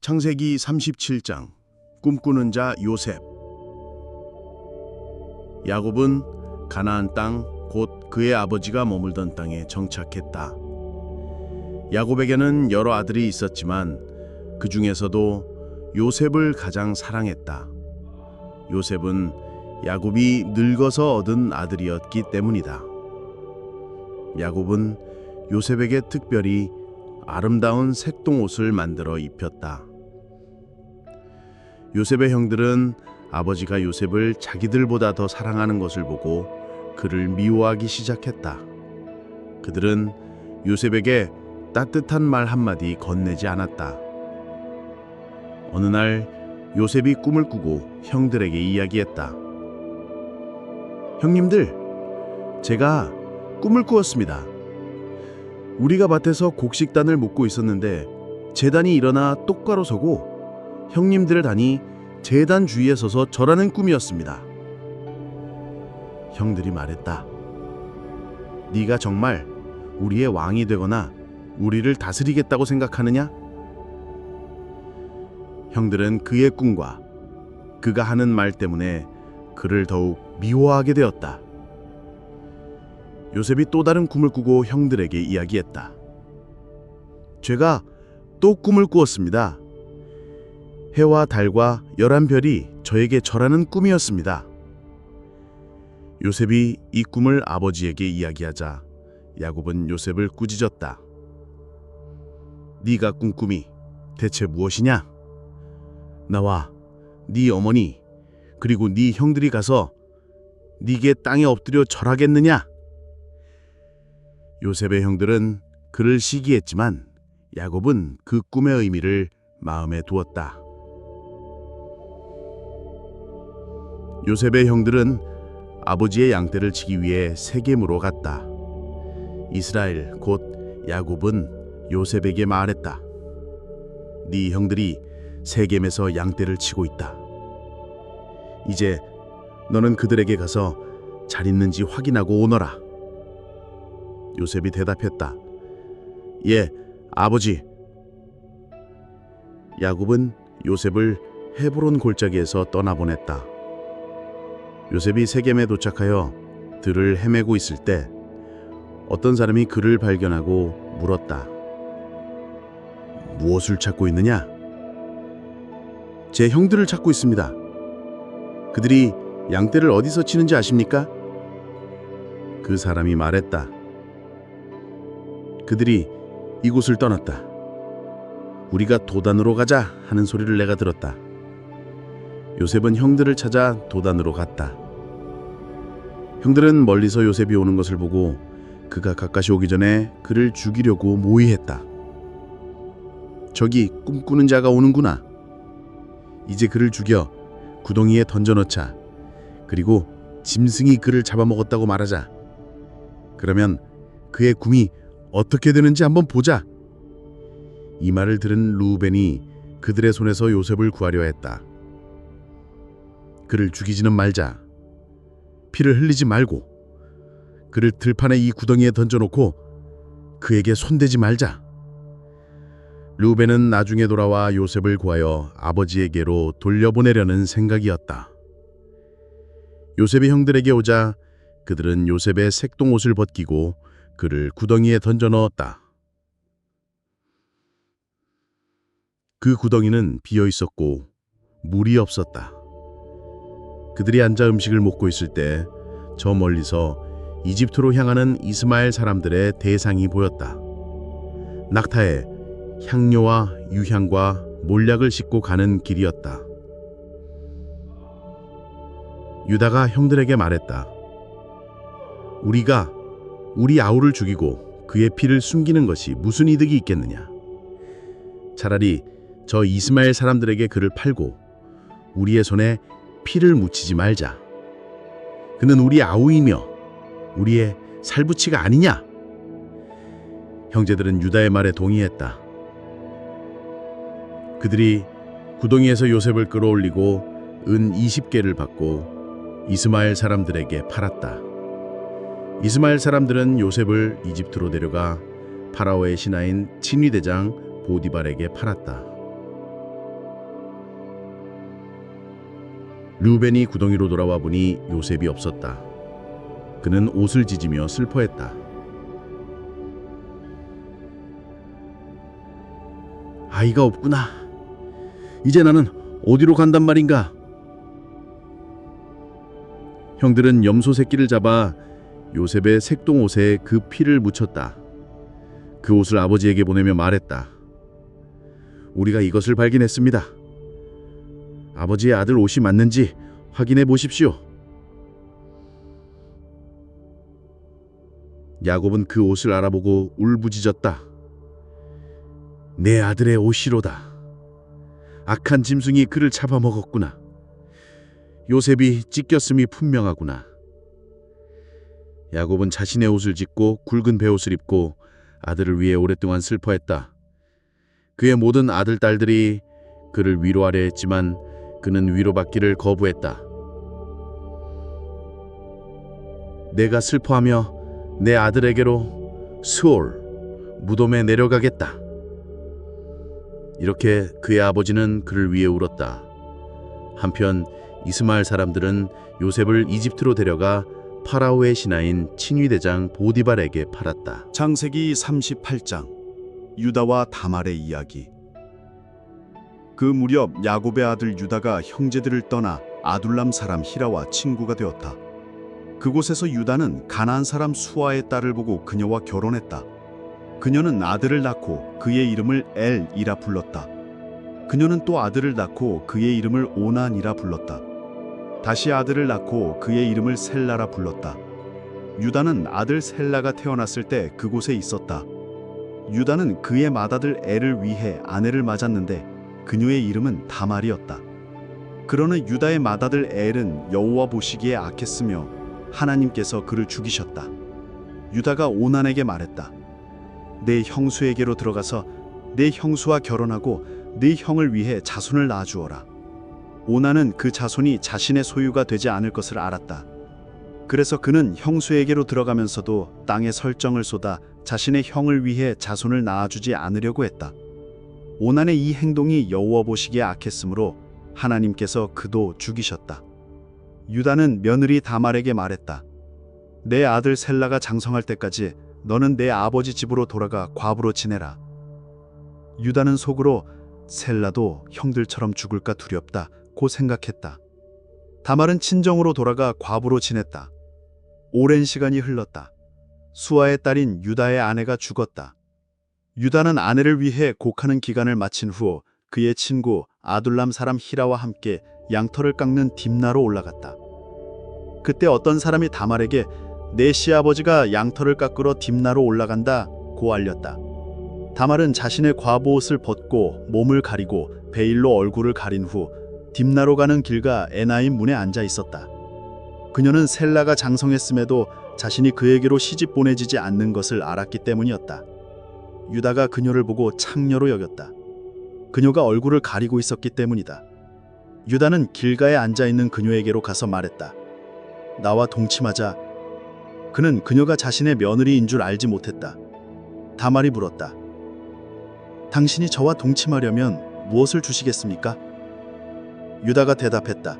창세기 37장 꿈꾸는 자 요셉. 야곱은 가나안 땅 곧 그의 아버지가 머물던 땅에 정착했다. 야곱에게는 여러 아들이 있었지만 그 중에서도 요셉을 가장 사랑했다. 요셉은 야곱이 늙어서 얻은 아들이었기 때문이다. 야곱은 요셉에게 특별히 아름다운 색동옷을 만들어 입혔다. 요셉의 형들은 아버지가 요셉을 자기들보다 더 사랑하는 것을 보고 그를 미워하기 시작했다. 그들은 요셉에게 따뜻한 말 한마디 건네지 않았다. 어느 날 요셉이 꿈을 꾸고 형들에게 이야기했다. 형님들, 제가 꿈을 꾸었습니다. 우리가 밭에서 곡식단을 묶고 있었는데 제단이 일어나 똑바로 서고 형님들의 단이 제단 주위에 서서 절하는 꿈이었습니다. 형들이 말했다. 네가 정말 우리의 왕이 되거나 우리를 다스리겠다고 생각하느냐? 형들은 그의 꿈과 그가 하는 말 때문에 그를 더욱 미워하게 되었다. 요셉이 또 다른 꿈을 꾸고 형들에게 이야기했다. 제가 또 꿈을 꾸었습니다. 해와 달과 11별이 저에게 절하는 꿈이었습니다. 요셉이 이 꿈을 아버지에게 이야기하자 야곱은 요셉을 꾸짖었다. 네가 꾼 꿈이 대체 무엇이냐? 나와 네 어머니 그리고 네 형들이 가서 네게 땅에 엎드려 절하겠느냐? 요셉의 형들은 그를 시기했지만 야곱은 그 꿈의 의미를 마음에 두었다. 요셉의 형들은 아버지의 양떼를 치기 위해 세겜으로 갔다. 이스라엘 곧 야곱은 요셉에게 말했다. 네 형들이 세겜에서 양떼를 치고 있다. 이제 너는 그들에게 가서 잘 있는지 확인하고 오너라. 요셉이 대답했다. 예, 아버지. 야곱은 요셉을 헤브론 골짜기에서 떠나보냈다. 요셉이 세겜에 도착하여 들을 헤매고 있을 때 어떤 사람이 그를 발견하고 물었다. 무엇을 찾고 있느냐? 제 형들을 찾고 있습니다. 그들이 양떼를 어디서 치는지 아십니까? 그 사람이 말했다. 그들이 이곳을 떠났다. 우리가 도단으로 가자 하는 소리를 내가 들었다. 요셉은 형들을 찾아 도단으로 갔다. 형들은 멀리서 요셉이 오는 것을 보고 그가 가까이 오기 전에 그를 죽이려고 모의했다. 저기 꿈꾸는 자가 오는구나. 이제 그를 죽여 구덩이에 던져넣자. 그리고 짐승이 그를 잡아먹었다고 말하자. 그러면 그의 꿈이 어떻게 되는지 한번 보자. 이 말을 들은 루벤이 그들의 손에서 요셉을 구하려 했다. 그를 죽이지는 말자. 피를 흘리지 말고 그를 들판에 이 구덩이에 던져놓고 그에게 손대지 말자. 루벤은 나중에 돌아와 요셉을 구하여 아버지에게로 돌려보내려는 생각이었다. 요셉이 형들에게 오자 그들은 요셉의 색동옷을 벗기고 그를 구덩이에 던져 넣었다. 그 구덩이는 비어 있었고 물이 없었다. 그들이 앉아 음식을 먹고 있을 때 저 멀리서 이집트로 향하는 이스마엘 사람들의 대상이 보였다. 낙타에 향료와 유향과 몰약을 싣고 가는 길이었다. 유다가 형들에게 말했다. 우리가 우리 아우를 죽이고 그의 피를 숨기는 것이 무슨 이득이 있겠느냐? 차라리 저 이스마엘 사람들에게 그를 팔고 우리의 손에 피를 묻히지 말자. 그는 우리 아우이며 우리의 살부치가 아니냐? 형제들은 유다의 말에 동의했다. 그들이 구덩이에서 요셉을 끌어올리고 은 20개를 받고 이스마엘 사람들에게 팔았다. 이스마엘 사람들은 요셉을 이집트로 데려가 파라오의 신하인 친위대장 보디발에게 팔았다. 르우벤이 구덩이로 돌아와 보니 요셉이 없었다. 그는 옷을 찢으며 슬퍼했다. 아이가 없구나. 이제 나는 어디로 간단 말인가? 형들은 염소 새끼를 잡아 요셉의 색동 옷에 그 피를 묻혔다. 그 옷을 아버지에게 보내며 말했다. 우리가 이것을 발견했습니다. 아버지의 아들 옷이 맞는지 확인해 보십시오. 야곱은 그 옷을 알아보고 울부짖었다. 내 아들의 옷이로다. 악한 짐승이 그를 잡아먹었구나. 요셉이 찢겼음이 분명하구나. 야곱은 자신의 옷을 찢고 굵은 베옷을 입고 아들을 위해 오랫동안 슬퍼했다. 그의 모든 아들, 딸들이 그를 위로하려 했지만 그는 위로받기를 거부했다. 내가 슬퍼하며 내 아들에게로 스올, 무덤에 내려가겠다. 이렇게 그의 아버지는 그를 위해 울었다. 한편 이스마엘 사람들은 요셉을 이집트로 데려가 파라오의 신하인 친위대장 보디발에게 팔았다. 창세기 38장 유다와 다말의 이야기. 그 무렵 야곱의 아들 유다가 형제들을 떠나 아둘람 사람 히라와 친구가 되었다. 그곳에서 유다는 가나안 사람 수아의 딸을 보고 그녀와 결혼했다. 그녀는 아들을 낳고 그의 이름을 엘이라 불렀다. 그녀는 또 아들을 낳고 그의 이름을 오난이라 불렀다. 다시 아들을 낳고 그의 이름을 셀라라 불렀다. 유다는 아들 셀라가 태어났을 때 그곳에 있었다. 유다는 그의 맏아들 엘을 위해 아내를 맞았는데 그녀의 이름은 다말이었다. 그러나 유다의 맏아들 엘은 여호와 보시기에 악했으며 하나님께서 그를 죽이셨다. 유다가 오난에게 말했다. 내 형수에게로 들어가서 내 형수와 결혼하고 네 형을 위해 자손을 낳아주어라. 오난은 그 자손이 자신의 소유가 되지 않을 것을 알았다. 그래서 그는 형수에게로 들어가면서도 땅에 설정을 쏟아 자신의 형을 위해 자손을 낳아주지 않으려고 했다. 오난의 이 행동이 여호와 보시기에 악했으므로 하나님께서 그도 죽이셨다. 유다는 며느리 다말에게 말했다. 내 아들 셀라가 장성할 때까지 너는 내 아버지 집으로 돌아가 과부로 지내라. 유다는 속으로 셀라도 형들처럼 죽을까 두렵다고 생각했다. 다말은 친정으로 돌아가 과부로 지냈다. 오랜 시간이 흘렀다. 수아의 딸인 유다의 아내가 죽었다. 유다는 아내를 위해 곡하는 기간을 마친 후 그의 친구 아둘람 사람 히라와 함께 양털을 깎는 딥나로 올라갔다. 그때 어떤 사람이 다말에게 내 시아버지가 양털을 깎으러 딥나로 올라간다고 알렸다. 다말은 자신의 과부옷을 벗고 몸을 가리고 베일로 얼굴을 가린 후 딥나로 가는 길가 에나임 문에 앉아 있었다. 그녀는 셀라가 장성했음에도 자신이 그에게로 시집 보내지지 않는 것을 알았기 때문이었다. 유다가 그녀를 보고 창녀로 여겼다. 그녀가 얼굴을 가리고 있었기 때문이다. 유다는 길가에 앉아있는 그녀에게로 가서 말했다. 나와 동침하자. 그는 그녀가 자신의 며느리인 줄 알지 못했다. 다말이 물었다. 당신이 저와 동침하려면 무엇을 주시겠습니까? 유다가 대답했다.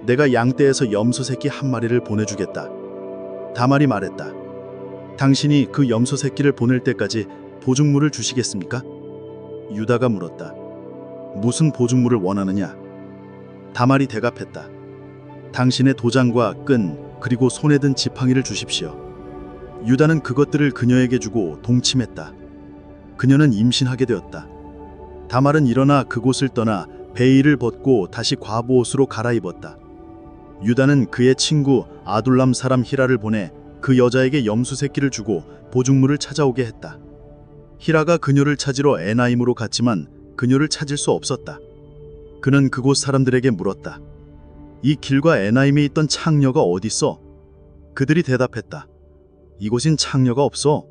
내가 양떼에서 염소 새끼 한 마리를 보내주겠다. 다말이 말했다. 당신이 그 염소 새끼를 보낼 때까지 보증물을 주시겠습니까? 유다가 물었다. 무슨 보증물을 원하느냐? 다말이 대답했다. 당신의 도장과 끈 그리고 손에 든 지팡이를 주십시오. 유다는 그것들을 그녀에게 주고 동침했다. 그녀는 임신하게 되었다. 다말은 일어나 그곳을 떠나 베일을 벗고 다시 과부옷으로 갈아입었다. 유다는 그의 친구 아둘람 사람 히라를 보내 그 여자에게 염소 새끼를 주고 보증물을 찾아오게 했다. 히라가 그녀를 찾으러 에나임으로 갔지만 그녀를 찾을 수 없었다. 그는 그곳 사람들에게 물었다. 이 길과 에나임에 있던 창녀가 어디 있어? 그들이 대답했다. 이곳엔 창녀가 없어.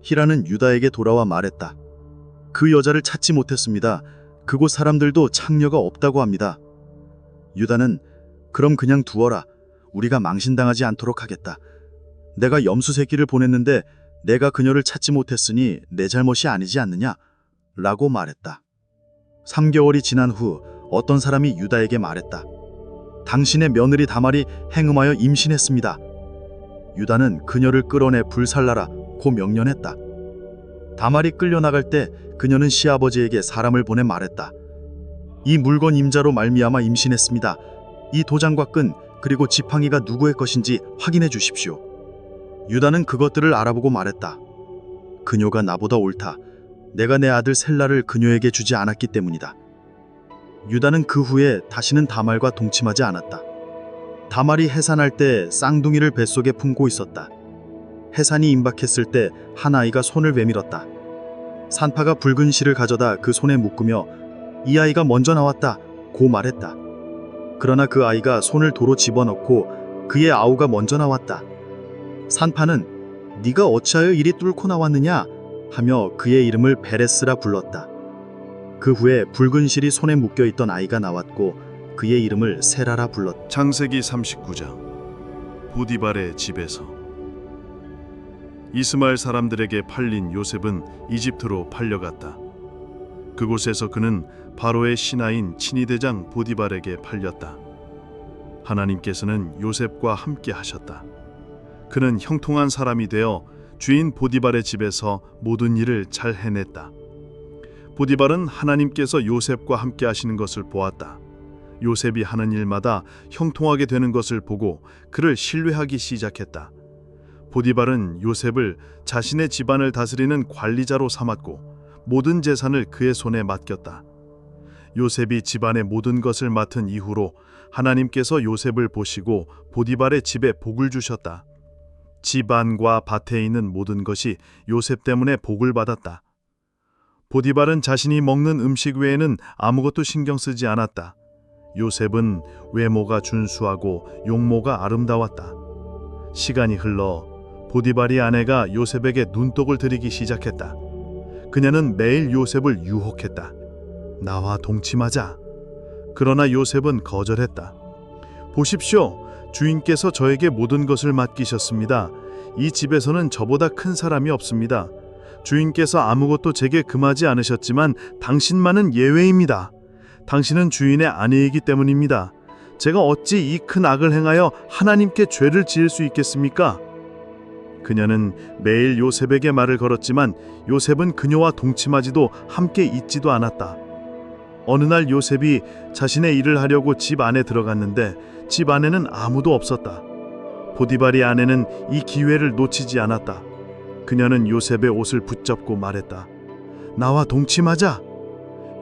히라는 유다에게 돌아와 말했다. 그 여자를 찾지 못했습니다. 그곳 사람들도 창녀가 없다고 합니다. 유다는 그럼 그냥 두어라. 우리가 망신당하지 않도록 하겠다. 내가 염소 새끼를 보냈는데 내가 그녀를 찾지 못했으니 내 잘못이 아니지 않느냐? 라고 말했다. 3개월이 지난 후 어떤 사람이 유다에게 말했다. 당신의 며느리 다말이 행음하여 임신했습니다. 유다는 그녀를 끌어내 불살라라 고 명령했다. 다말이 끌려나갈 때 그녀는 시아버지에게 사람을 보내 말했다. 이 물건 임자로 말미암아 임신했습니다. 이 도장과 끈 그리고 지팡이가 누구의 것인지 확인해 주십시오. 유다는 그것들을 알아보고 말했다. 그녀가 나보다 옳다. 내가 내 아들 셀라를 그녀에게 주지 않았기 때문이다. 유다는 그 후에 다시는 다말과 동침하지 않았다. 다말이 해산할 때 쌍둥이를 뱃속에 품고 있었다. 해산이 임박했을 때 한 아이가 손을 내밀었다. 산파가 붉은 실을 가져다 그 손에 묶으며 이 아이가 먼저 나왔다 고 말했다. 그러나 그 아이가 손을 도로 집어넣고 그의 아우가 먼저 나왔다. 산파는 네가 어찌하여 이리 뚫고 나왔느냐 하며 그의 이름을 베레스라 불렀다. 그 후에 붉은 실이 손에 묶여있던 아이가 나왔고 그의 이름을 세라라 불렀다. 창세기 39장 보디발의 집에서 이스마엘 사람들에게 팔린 요셉은 이집트로 팔려갔다. 그곳에서 그는 바로의 신하인 친위대장 보디발에게 팔렸다. 하나님께서는 요셉과 함께 하셨다. 그는 형통한 사람이 되어 주인 보디발의 집에서 모든 일을 잘 해냈다. 보디발은 하나님께서 요셉과 함께 하시는 것을 보았다. 요셉이 하는 일마다 형통하게 되는 것을 보고 그를 신뢰하기 시작했다. 보디발은 요셉을 자신의 집안을 다스리는 관리자로 삼았고 모든 재산을 그의 손에 맡겼다. 요셉이 집안의 모든 것을 맡은 이후로 하나님께서 요셉을 보시고 보디발의 집에 복을 주셨다. 집안과 밭에 있는 모든 것이 요셉 때문에 복을 받았다. 보디발은 자신이 먹는 음식 외에는 아무것도 신경 쓰지 않았다. 요셉은 외모가 준수하고 용모가 아름다웠다. 시간이 흘러 보디발의 아내가 요셉에게 눈독을 들이기 시작했다. 그녀는 매일 요셉을 유혹했다. 나와 동침하자. 그러나 요셉은 거절했다. 보십시오. 주인께서 저에게 모든 것을 맡기셨습니다. 이 집에서는 저보다 큰 사람이 없습니다. 주인께서 아무것도 제게 금하지 않으셨지만 당신만은 예외입니다. 당신은 주인의 아내이기 때문입니다. 제가 어찌 이 큰 악을 행하여 하나님께 죄를 지을 수 있겠습니까? 그녀는 매일 요셉에게 말을 걸었지만 요셉은 그녀와 동침하지도 함께 있지도 않았다. 어느 날 요셉이 자신의 일을 하려고 집 안에 들어갔는데 집 안에는 아무도 없었다. 보디발의 아내는 이 기회를 놓치지 않았다. 그녀는 요셉의 옷을 붙잡고 말했다. 나와 동침하자.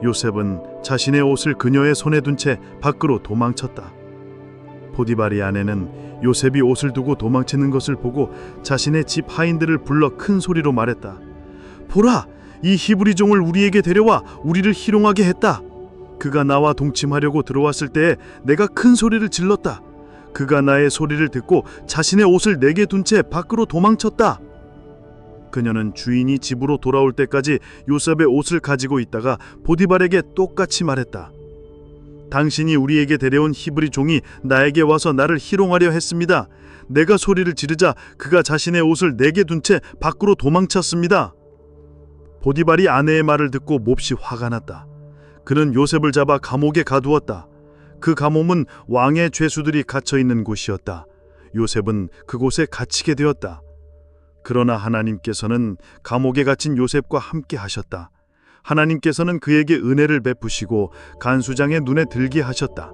요셉은 자신의 옷을 그녀의 손에 둔 채 밖으로 도망쳤다. 보디발의 아내는 요셉이 옷을 두고 도망치는 것을 보고 자신의 집 하인들을 불러 큰 소리로 말했다. 보라! 이 히브리 종을 우리에게 데려와 우리를 희롱하게 했다. 그가 나와 동침하려고 들어왔을 때에 내가 큰 소리를 질렀다. 그가 나의 소리를 듣고 자신의 옷을 내게 둔 채 밖으로 도망쳤다. 그녀는 주인이 집으로 돌아올 때까지 요셉의 옷을 가지고 있다가 보디발에게 똑같이 말했다. 당신이 우리에게 데려온 히브리 종이 나에게 와서 나를 희롱하려 했습니다. 내가 소리를 지르자 그가 자신의 옷을 내게 둔 채 밖으로 도망쳤습니다. 보디발이 아내의 말을 듣고 몹시 화가 났다. 그는 요셉을 잡아 감옥에 가두었다. 그 감옥은 왕의 죄수들이 갇혀 있는 곳이었다. 요셉은 그곳에 갇히게 되었다. 그러나 하나님께서는 감옥에 갇힌 요셉과 함께 하셨다. 하나님께서는 그에게 은혜를 베푸시고 간수장의 눈에 들게 하셨다.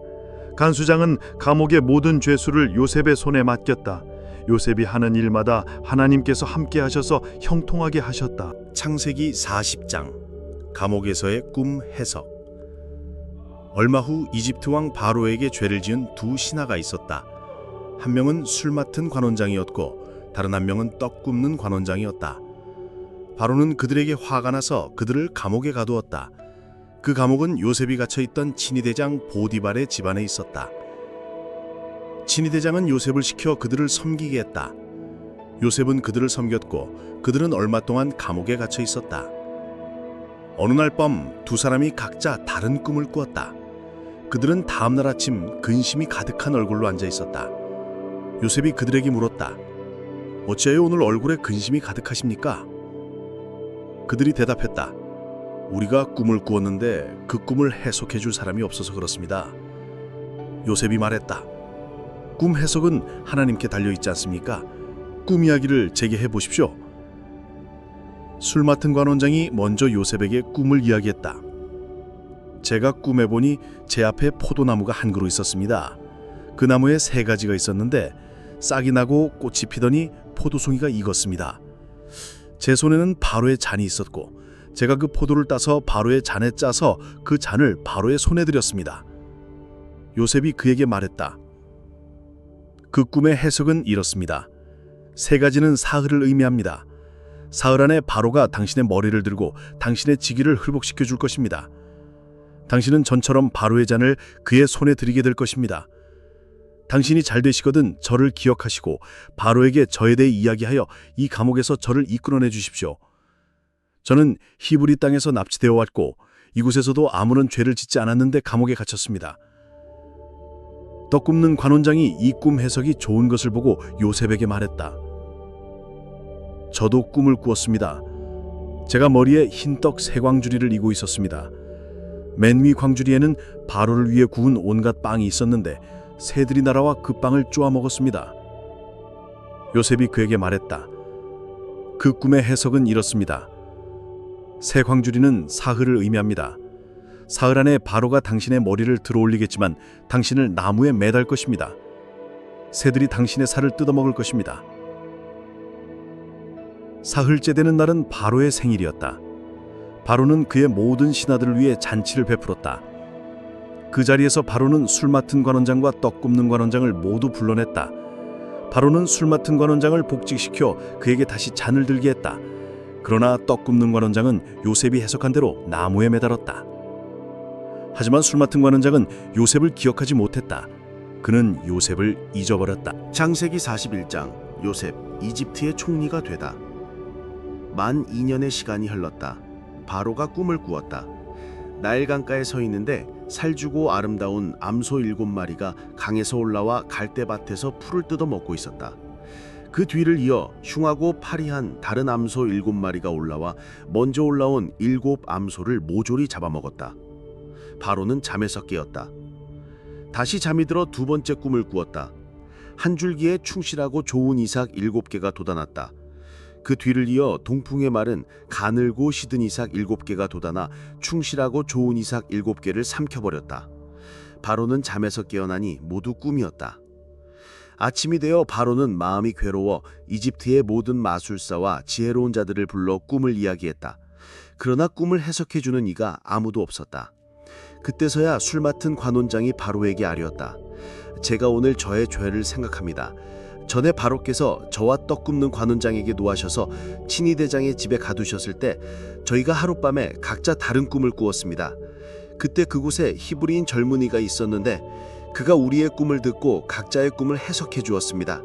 간수장은 감옥의 모든 죄수를 요셉의 손에 맡겼다. 요셉이 하는 일마다 하나님께서 함께 하셔서 형통하게 하셨다. 창세기 40장 감옥에서의 꿈 해석. 얼마 후 이집트 왕 바로에게 죄를 지은 두 신하가 있었다. 한 명은 술 맡은 관원장이었고 다른 한 명은 떡 굽는 관원장이었다. 바로는 그들에게 화가 나서 그들을 감옥에 가두었다. 그 감옥은 요셉이 갇혀 있던 친위대장 보디발의 집안에 있었다. 친위대장은 요셉을 시켜 그들을 섬기게 했다. 요셉은 그들을 섬겼고 그들은 얼마 동안 감옥에 갇혀 있었다. 어느 날 밤 두 사람이 각자 다른 꿈을 꾸었다. 그들은 다음 날 아침 근심이 가득한 얼굴로 앉아 있었다. 요셉이 그들에게 물었다. 어찌하여 오늘 얼굴에 근심이 가득하십니까? 그들이 대답했다. 우리가 꿈을 꾸었는데 그 꿈을 해석해 줄 사람이 없어서 그렇습니다. 요셉이 말했다. 꿈 해석은 하나님께 달려있지 않습니까? 꿈 이야기를 제게 해보십시오. 술 맡은 관원장이 먼저 요셉에게 꿈을 이야기했다. 제가 꿈에 보니 제 앞에 포도나무가 한 그루 있었습니다. 그 나무에 3가지가 있었는데 싹이 나고 꽃이 피더니 포도송이가 익었습니다. 제 손에는 바로의 잔이 있었고 제가 그 포도를 따서 바로의 잔에 짜서 그 잔을 바로의 손에 들였습니다. 요셉이 그에게 말했다. 그 꿈의 해석은 이렇습니다. 3가지는 사흘을 의미합니다. 사흘 안에 바로가 당신의 머리를 들고 당신의 직위를 회복시켜 줄 것입니다. 당신은 전처럼 바로의 잔을 그의 손에 들이게 될 것입니다. 당신이 잘 되시거든 저를 기억하시고 바로에게 저에 대해 이야기하여 이 감옥에서 저를 이끌어내 주십시오. 저는 히브리 땅에서 납치되어 왔고 이곳에서도 아무런 죄를 짓지 않았는데 감옥에 갇혔습니다. 떡 굽는 관원장이 이 꿈 해석이 좋은 것을 보고 요셉에게 말했다. 저도 꿈을 꾸었습니다. 제가 머리에 흰떡 3광주리를 이고 있었습니다. 맨 위 광주리에는 바로를 위해 구운 온갖 빵이 있었는데 새들이 날아와 그 빵을 쪼아 먹었습니다. 요셉이 그에게 말했다. 그 꿈의 해석은 이렇습니다. 3광주리는 사흘을 의미합니다. 사흘 안에 바로가 당신의 머리를 들어올리겠지만 당신을 나무에 매달 것입니다. 새들이 당신의 살을 뜯어먹을 것입니다. 사흘째 되는 날은 바로의 생일이었다. 바로는 그의 모든 신하들을 위해 잔치를 베풀었다. 그 자리에서 바로는 술 맡은 관원장과 떡 굽는 관원장을 모두 불러냈다. 바로는 술 맡은 관원장을 복직시켜 그에게 다시 잔을 들게 했다. 그러나 떡 굽는 관원장은 요셉이 해석한 대로 나무에 매달았다. 하지만 술 맡은 관원장은 요셉을 기억하지 못했다. 그는 요셉을 잊어버렸다. 창세기 41장 요셉 이집트의 총리가 되다. 만 2년의 시간이 흘렀다. 바로가 꿈을 꾸었다. 나일 강가에 서 있는데 살주고 아름다운 암소 7마리가 강에서 올라와 갈대밭에서 풀을 뜯어 먹고 있었다. 그 뒤를 이어 흉하고 파리한 다른 암소 7마리가 올라와 먼저 올라온 7 암소를 모조리 잡아먹었다. 바로는 잠에서 깨었다. 다시 잠이 들어 2번째 꿈을 꾸었다. 한 줄기에 충실하고 좋은 이삭 7개가 돋아났다. 그 뒤를 이어 동풍의 말은 가늘고 시든 이삭 7개가 돋아나 충실하고 좋은 이삭 7개를 삼켜버렸다. 바로는 잠에서 깨어나니 모두 꿈이었다. 아침이 되어 바로는 마음이 괴로워 이집트의 모든 마술사와 지혜로운 자들을 불러 꿈을 이야기했다. 그러나 꿈을 해석해주는 이가 아무도 없었다. 그때서야 술 맡은 관원장이 바로에게 아뢰었다. 제가 오늘 저의 죄를 생각합니다. 전에 바로께서 저와 떡 굽는 관원장에게 노하셔서 친위 대장의 집에 가두셨을 때 저희가 하룻밤에 각자 다른 꿈을 꾸었습니다. 그때 그곳에 히브리인 젊은이가 있었는데 그가 우리의 꿈을 듣고 각자의 꿈을 해석해 주었습니다.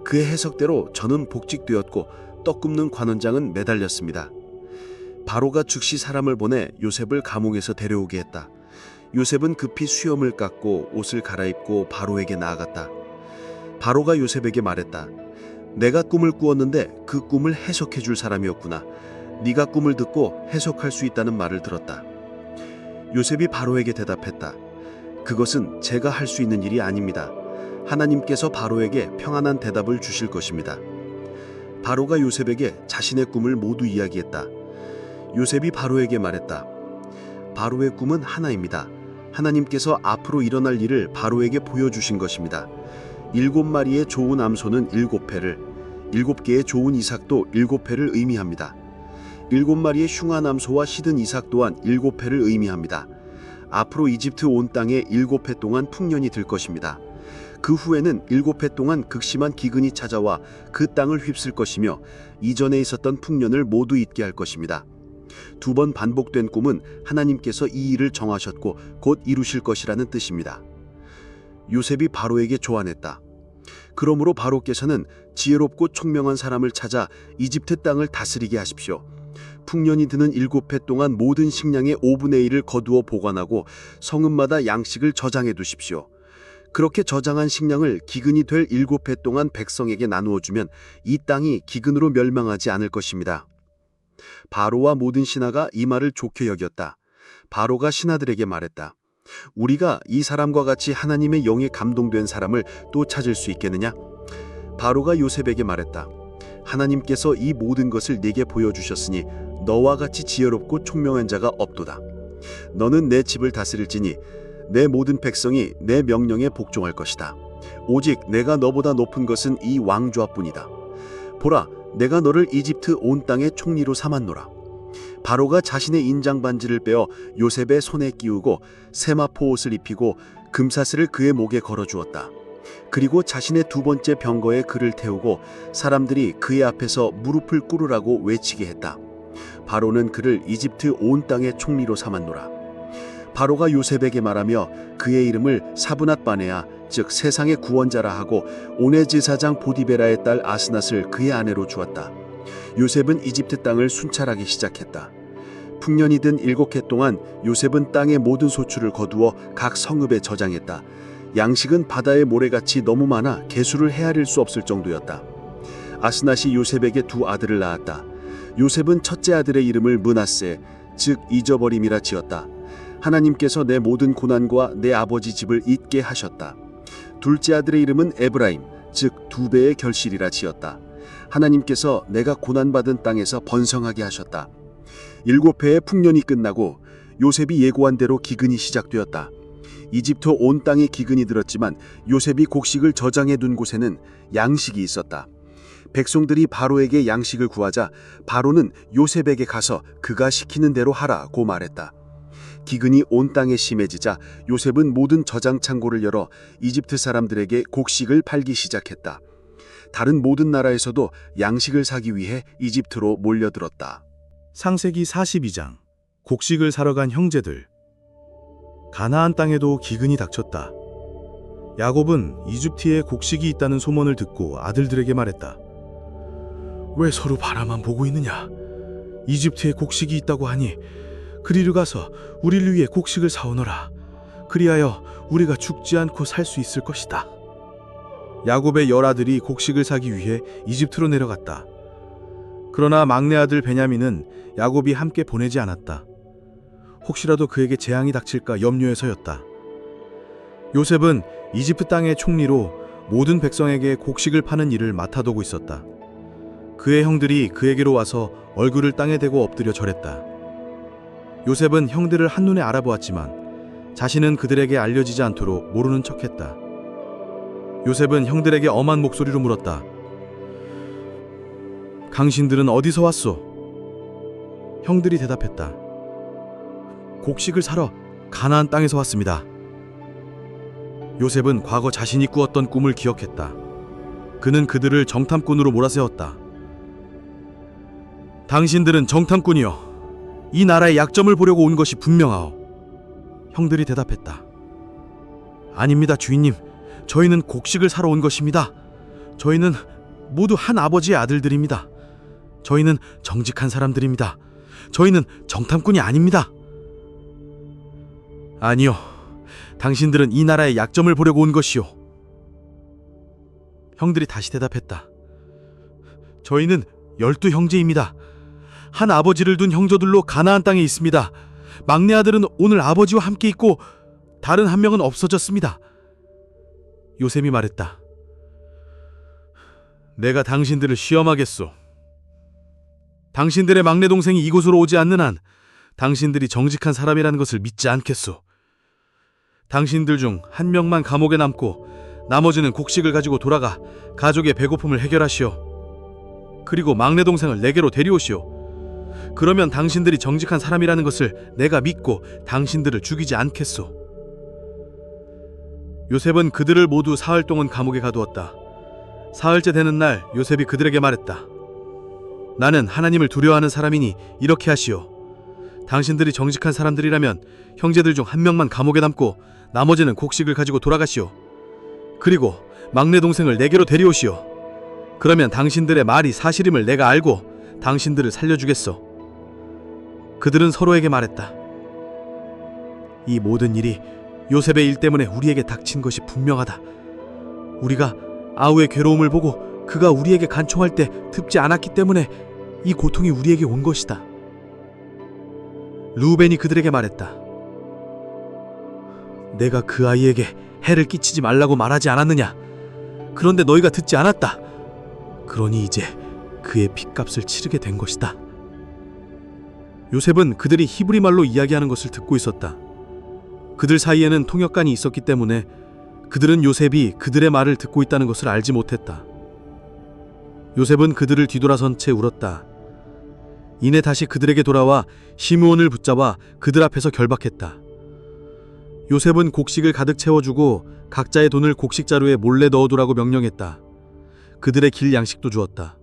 그의 해석대로 저는 복직되었고 떡 굽는 관원장은 매달렸습니다. 바로가 즉시 사람을 보내 요셉을 감옥에서 데려오게 했다. 요셉은 급히 수염을 깎고 옷을 갈아입고 바로에게 나아갔다. 바로가 요셉에게 말했다. 내가 꿈을 꾸었는데 그 꿈을 해석해 줄 사람이었구나. 네가 꿈을 듣고 해석할 수 있다는 말을 들었다. 요셉이 바로에게 대답했다. 그것은 제가 할 수 있는 일이 아닙니다. 하나님께서 바로에게 평안한 대답을 주실 것입니다. 바로가 요셉에게 자신의 꿈을 모두 이야기했다. 요셉이 바로에게 말했다. 바로의 꿈은 하나입니다. 하나님께서 앞으로 일어날 일을 바로에게 보여주신 것입니다. 7마리의 좋은 암소는 7회를, 7개의 좋은 이삭도 7회를 의미합니다. 7마리의 흉한 암소와 시든 이삭 또한 7회를 의미합니다. 앞으로 이집트 온 땅에 7회 동안 풍년이 들 것입니다. 그 후에는 7회 동안 극심한 기근이 찾아와 그 땅을 휩쓸 것이며 이전에 있었던 풍년을 모두 잊게 할 것입니다. 2번 반복된 꿈은 하나님께서 이 일을 정하셨고 곧 이루실 것이라는 뜻입니다. 요셉이 바로에게 조언했다. 그러므로 바로께서는 지혜롭고 총명한 사람을 찾아 이집트 땅을 다스리게 하십시오. 풍년이 드는 7해 동안 모든 식량의 5분의 1을 거두어 보관하고 성읍마다 양식을 저장해 두십시오. 그렇게 저장한 식량을 기근이 될 7해 동안 백성에게 나누어 주면 이 땅이 기근으로 멸망하지 않을 것입니다. 바로와 모든 신하가 이 말을 좋게 여겼다. 바로가 신하들에게 말했다. 우리가 이 사람과 같이 하나님의 영에 감동된 사람을 또 찾을 수 있겠느냐? 바로가 요셉에게 말했다. 하나님께서 이 모든 것을 네게 보여주셨으니 너와 같이 지혜롭고 총명한 자가 없도다. 너는 내 집을 다스릴지니 내 모든 백성이 내 명령에 복종할 것이다. 오직 내가 너보다 높은 것은 이 왕좌뿐이다. 보라, 내가 너를 이집트 온 땅의 총리로 삼았노라. 바로가 자신의 인장 반지를 빼어 요셉의 손에 끼우고 세마포 옷을 입히고 금사슬을 그의 목에 걸어 주었다. 그리고 자신의 두 번째 병거에 그를 태우고 사람들이 그의 앞에서 무릎을 꿇으라고 외치게 했다. 바로는 그를 이집트 온 땅의 총리로 삼았노라. 바로가 요셉에게 말하며 그의 이름을 사브낫 바네아, 즉 세상의 구원자라 하고 오네 제사장 보디베라의 딸 아스낫을 그의 아내로 주었다. 요셉은 이집트 땅을 순찰하기 시작했다. 풍년이 든 7해 동안 요셉은 땅의 모든 소출을 거두어 각 성읍에 저장했다. 양식은 바다의 모래같이 너무 많아 개수를 헤아릴 수 없을 정도였다. 아스낫이 요셉에게 두 아들을 낳았다. 요셉은 첫째 아들의 이름을 므낫세, 즉 잊어버림이라 지었다. 하나님께서 내 모든 고난과 내 아버지 집을 잊게 하셨다. 둘째 아들의 이름은 에브라임, 즉 2배의 결실이라 지었다. 하나님께서 내가 고난받은 땅에서 번성하게 하셨다. 7해의 풍년이 끝나고 요셉이 예고한 대로 기근이 시작되었다. 이집트 온 땅에 기근이 들었지만 요셉이 곡식을 저장해 둔 곳에는 양식이 있었다. 백성들이 바로에게 양식을 구하자 바로는 요셉에게 가서 그가 시키는 대로 하라고 말했다. 기근이 온 땅에 심해지자 요셉은 모든 저장 창고를 열어 이집트 사람들에게 곡식을 팔기 시작했다. 다른 모든 나라에서도 양식을 사기 위해 이집트로 몰려들었다. 창세기 42장. 곡식을 사러 간 형제들. 가나안 땅에도 기근이 닥쳤다. 야곱은 이집트에 곡식이 있다는 소문을 듣고 아들들에게 말했다. 왜 서로 바라만 보고 있느냐? 이집트에 곡식이 있다고 하니 그리로 가서 우리를 위해 곡식을 사오너라. 그리하여 우리가 죽지 않고 살 수 있을 것이다. 야곱의 10아들이 곡식을 사기 위해 이집트로 내려갔다. 그러나 막내 아들 베냐민은 야곱이 함께 보내지 않았다. 혹시라도 그에게 재앙이 닥칠까 염려해서였다. 요셉은 이집트 땅의 총리로 모든 백성에게 곡식을 파는 일을 맡아두고 있었다. 그의 형들이 그에게로 와서 얼굴을 땅에 대고 엎드려 절했다. 요셉은 형들을 한눈에 알아보았지만 자신은 그들에게 알려지지 않도록 모르는 척했다. 요셉은 형들에게 엄한 목소리로 물었다. 당신들은 어디서 왔소? 형들이 대답했다. 곡식을 사러 가나안 땅에서 왔습니다. 요셉은 과거 자신이 꾸었던 꿈을 기억했다. 그는 그들을 정탐꾼으로 몰아세웠다. 당신들은 정탐꾼이여. 이 나라의 약점을 보려고 온 것이 분명하오. 형들이 대답했다. 아닙니다, 주인님. 저희는 곡식을 사러 온 것입니다. 저희는 모두 한 아버지의 아들들입니다. 저희는 정직한 사람들입니다. 저희는 정탐꾼이 아닙니다. 아니요. 당신들은 이 나라의 약점을 보려고 온 것이오. 형들이 다시 대답했다. 저희는 12형제입니다. 한 아버지를 둔 형제들로 가나안 땅에 있습니다. 막내 아들은 오늘 아버지와 함께 있고 다른 한 명은 없어졌습니다. 요셉이 말했다. 내가 당신들을 시험하겠소. 당신들의 막내 동생이 이곳으로 오지 않는 한 당신들이 정직한 사람이라는 것을 믿지 않겠소. 당신들 중 한 명만 감옥에 남고 나머지는 곡식을 가지고 돌아가 가족의 배고픔을 해결하시오. 그리고 막내 동생을 내게로 데려오시오. 그러면 당신들이 정직한 사람이라는 것을 내가 믿고 당신들을 죽이지 않겠소. 요셉은 그들을 모두 사흘 동안 감옥에 가두었다. 사흘째 되는 날 요셉이 그들에게 말했다. 나는 하나님을 두려워하는 사람이니 이렇게 하시오. 당신들이 정직한 사람들이라면 형제들 중 한 명만 감옥에 남고 나머지는 곡식을 가지고 돌아가시오. 그리고 막내 동생을 내게로 데려오시오. 그러면 당신들의 말이 사실임을 내가 알고 당신들을 살려주겠소. 그들은 서로에게 말했다. 이 모든 일이 요셉의 일 때문에 우리에게 닥친 것이 분명하다. 우리가 아우의 괴로움을 보고 그가 우리에게 간청할 때 듣지 않았기 때문에 이 고통이 우리에게 온 것이다. 루벤이 그들에게 말했다. 내가 그 아이에게 해를 끼치지 말라고 말하지 않았느냐? 그런데 너희가 듣지 않았다. 그러니 이제 그의 핏값을 치르게 된 것이다. 요셉은 그들이 히브리 말로 이야기하는 것을 듣고 있었다. 그들 사이에는 통역관이 있었기 때문에 그들은 요셉이 그들의 말을 듣고 있다는 것을 알지 못했다. 요셉은 그들을 뒤돌아선 채 울었다. 이내 다시 그들에게 돌아와 시므온을 붙잡아 그들 앞에서 결박했다. 요셉은 곡식을 가득 채워주고 각자의 돈을 곡식자루에 몰래 넣어두라고 명령했다. 그들의 길 양식도 주었다.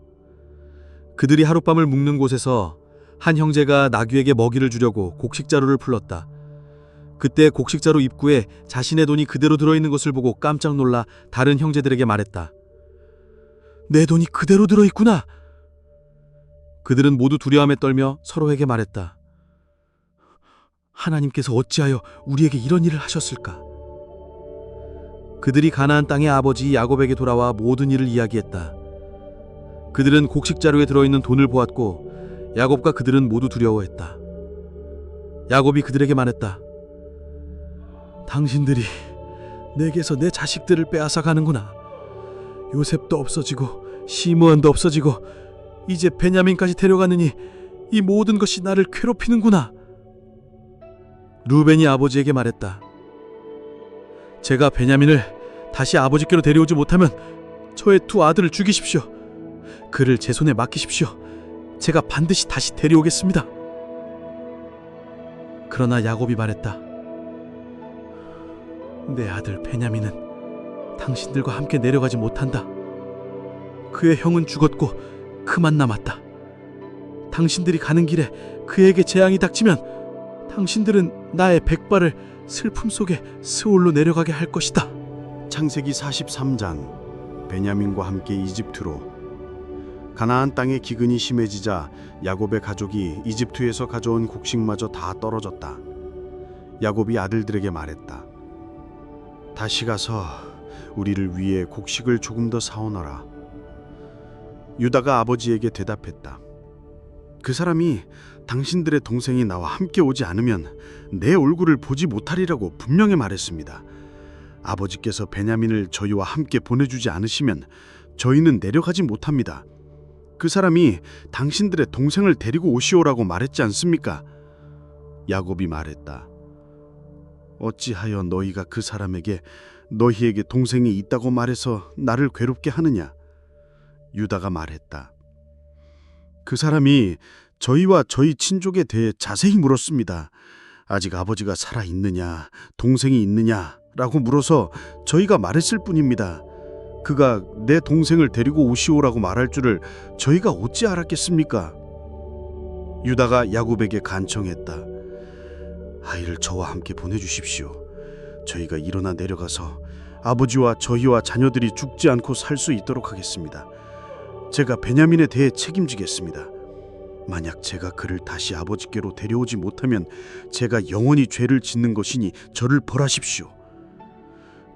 그들이 하룻밤을 묵는 곳에서 한 형제가 나귀에게 먹이를 주려고 곡식자루를 풀렀다. 그때 곡식자루 입구에 자신의 돈이 그대로 들어있는 것을 보고 깜짝 놀라 다른 형제들에게 말했다. 내 돈이 그대로 들어있구나. 그들은 모두 두려움에 떨며 서로에게 말했다. 하나님께서 어찌하여 우리에게 이런 일을 하셨을까? 그들이 가나안 땅의 아버지 야곱에게 돌아와 모든 일을 이야기했다. 그들은 곡식자루에 들어있는 돈을 보았고 야곱과 그들은 모두 두려워했다. 야곱이 그들에게 말했다. 당신들이 내게서 내 자식들을 빼앗아 가는구나. 요셉도 없어지고 시므온도 없어지고 이제 베냐민까지 데려가느니 이 모든 것이 나를 괴롭히는구나. 루벤이 아버지에게 말했다. 제가 베냐민을 다시 아버지께로 데려오지 못하면 저의 두 아들을 죽이십시오. 그를 제 손에 맡기십시오. 제가 반드시 다시 데려오겠습니다. 그러나 야곱이 말했다. 내 아들 베냐민은 당신들과 함께 내려가지 못한다. 그의 형은 죽었고 그만 남았다. 당신들이 가는 길에 그에게 재앙이 닥치면 당신들은 나의 백발을 슬픔 속에 스올로 내려가게 할 것이다. 창세기 43장 베냐민과 함께 이집트로. 가나안 땅의 기근이 심해지자 야곱의 가족이 이집트에서 가져온 곡식마저 다 떨어졌다. 야곱이 아들들에게 말했다. 다시 가서 우리를 위해 곡식을 조금 더 사오너라. 유다가 아버지에게 대답했다. 그 사람이 당신들의 동생이 나와 함께 오지 않으면 내 얼굴을 보지 못하리라고 분명히 말했습니다. 아버지께서 베냐민을 저희와 함께 보내주지 않으시면 저희는 내려가지 못합니다. 그 사람이 당신들의 동생을 데리고 오시오라고 말했지 않습니까? 야곱이 말했다. 어찌하여 너희가 그 사람에게 너희에게 동생이 있다고 말해서 나를 괴롭게 하느냐? 유다가 말했다. 그 사람이 저희와 저희 친족에 대해 자세히 물었습니다. 아직 아버지가 살아 있느냐, 동생이 있느냐라고 물어서 저희가 말했을 뿐입니다. 그가 내 동생을 데리고 오시오라고 말할 줄을 저희가 어찌 알았겠습니까? 유다가 야곱에게 간청했다. 아이를 저와 함께 보내주십시오. 저희가 일어나 내려가서 아버지와 저희와 자녀들이 죽지 않고 살 수 있도록 하겠습니다. 제가 베냐민에 대해 책임지겠습니다. 만약 제가 그를 다시 아버지께로 데려오지 못하면 제가 영원히 죄를 짓는 것이니 저를 벌하십시오.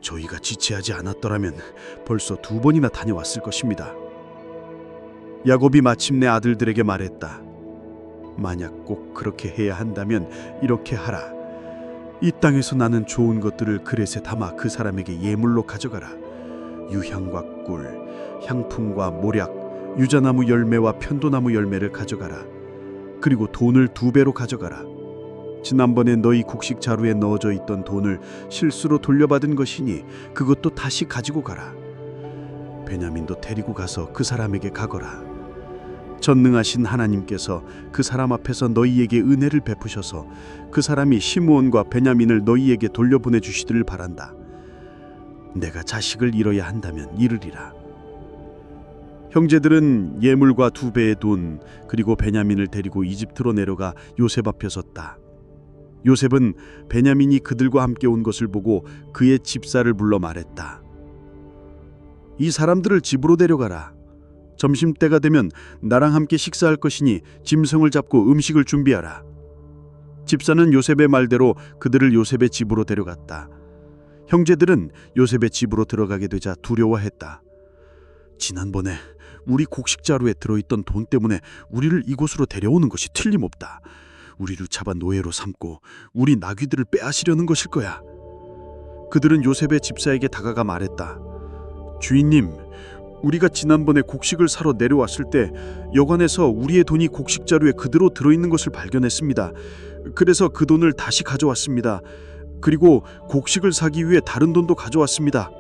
저희가 지체하지 않았더라면 벌써 2번이나 다녀왔을 것입니다. 야곱이 마침내 아들들에게 말했다. 만약 꼭 그렇게 해야 한다면 이렇게 하라. 이 땅에서 나는 좋은 것들을 그릇에 담아 그 사람에게 예물로 가져가라. 유향과 꿀, 향품과 모략, 유자나무 열매와 편도나무 열매를 가져가라. 그리고 돈을 2배로 가져가라. 지난번에 너희 곡식 자루에 넣어져 있던 돈을 실수로 돌려받은 것이니 그것도 다시 가지고 가라. 베냐민도 데리고 가서 그 사람에게 가거라. 전능하신 하나님께서 그 사람 앞에서 너희에게 은혜를 베푸셔서 그 사람이 시므온과 베냐민을 너희에게 돌려보내 주시기를 바란다. 내가 자식을 잃어야 한다면 잃으리라. 형제들은 예물과 2배의 돈 그리고 베냐민을 데리고 이집트로 내려가 요셉 앞에 섰다. 요셉은 베냐민이 그들과 함께 온 것을 보고 그의 집사를 불러 말했다. 이 사람들을 집으로 데려가라. 점심때가 되면 나랑 함께 식사할 것이니 짐승을 잡고 음식을 준비하라. 집사는 요셉의 말대로 그들을 요셉의 집으로 데려갔다. 형제들은 요셉의 집으로 들어가게 되자 두려워했다. 지난번에 우리 곡식자루에 들어있던 돈 때문에 우리를 이곳으로 데려오는 것이 틀림없다. 우리를 잡아 노예로 삼고 우리 나귀들을 빼앗으려는 것일 거야. 그들은 요셉의 집사에게 다가가 말했다. 주인님, 우리가 지난번에 곡식을 사러 내려왔을 때 여관에서 우리의 돈이 곡식 자루에 그대로 들어있는 것을 발견했습니다. 그래서 그 돈을 다시 가져왔습니다. 그리고 곡식을 사기 위해 다른 돈도 가져왔습니다.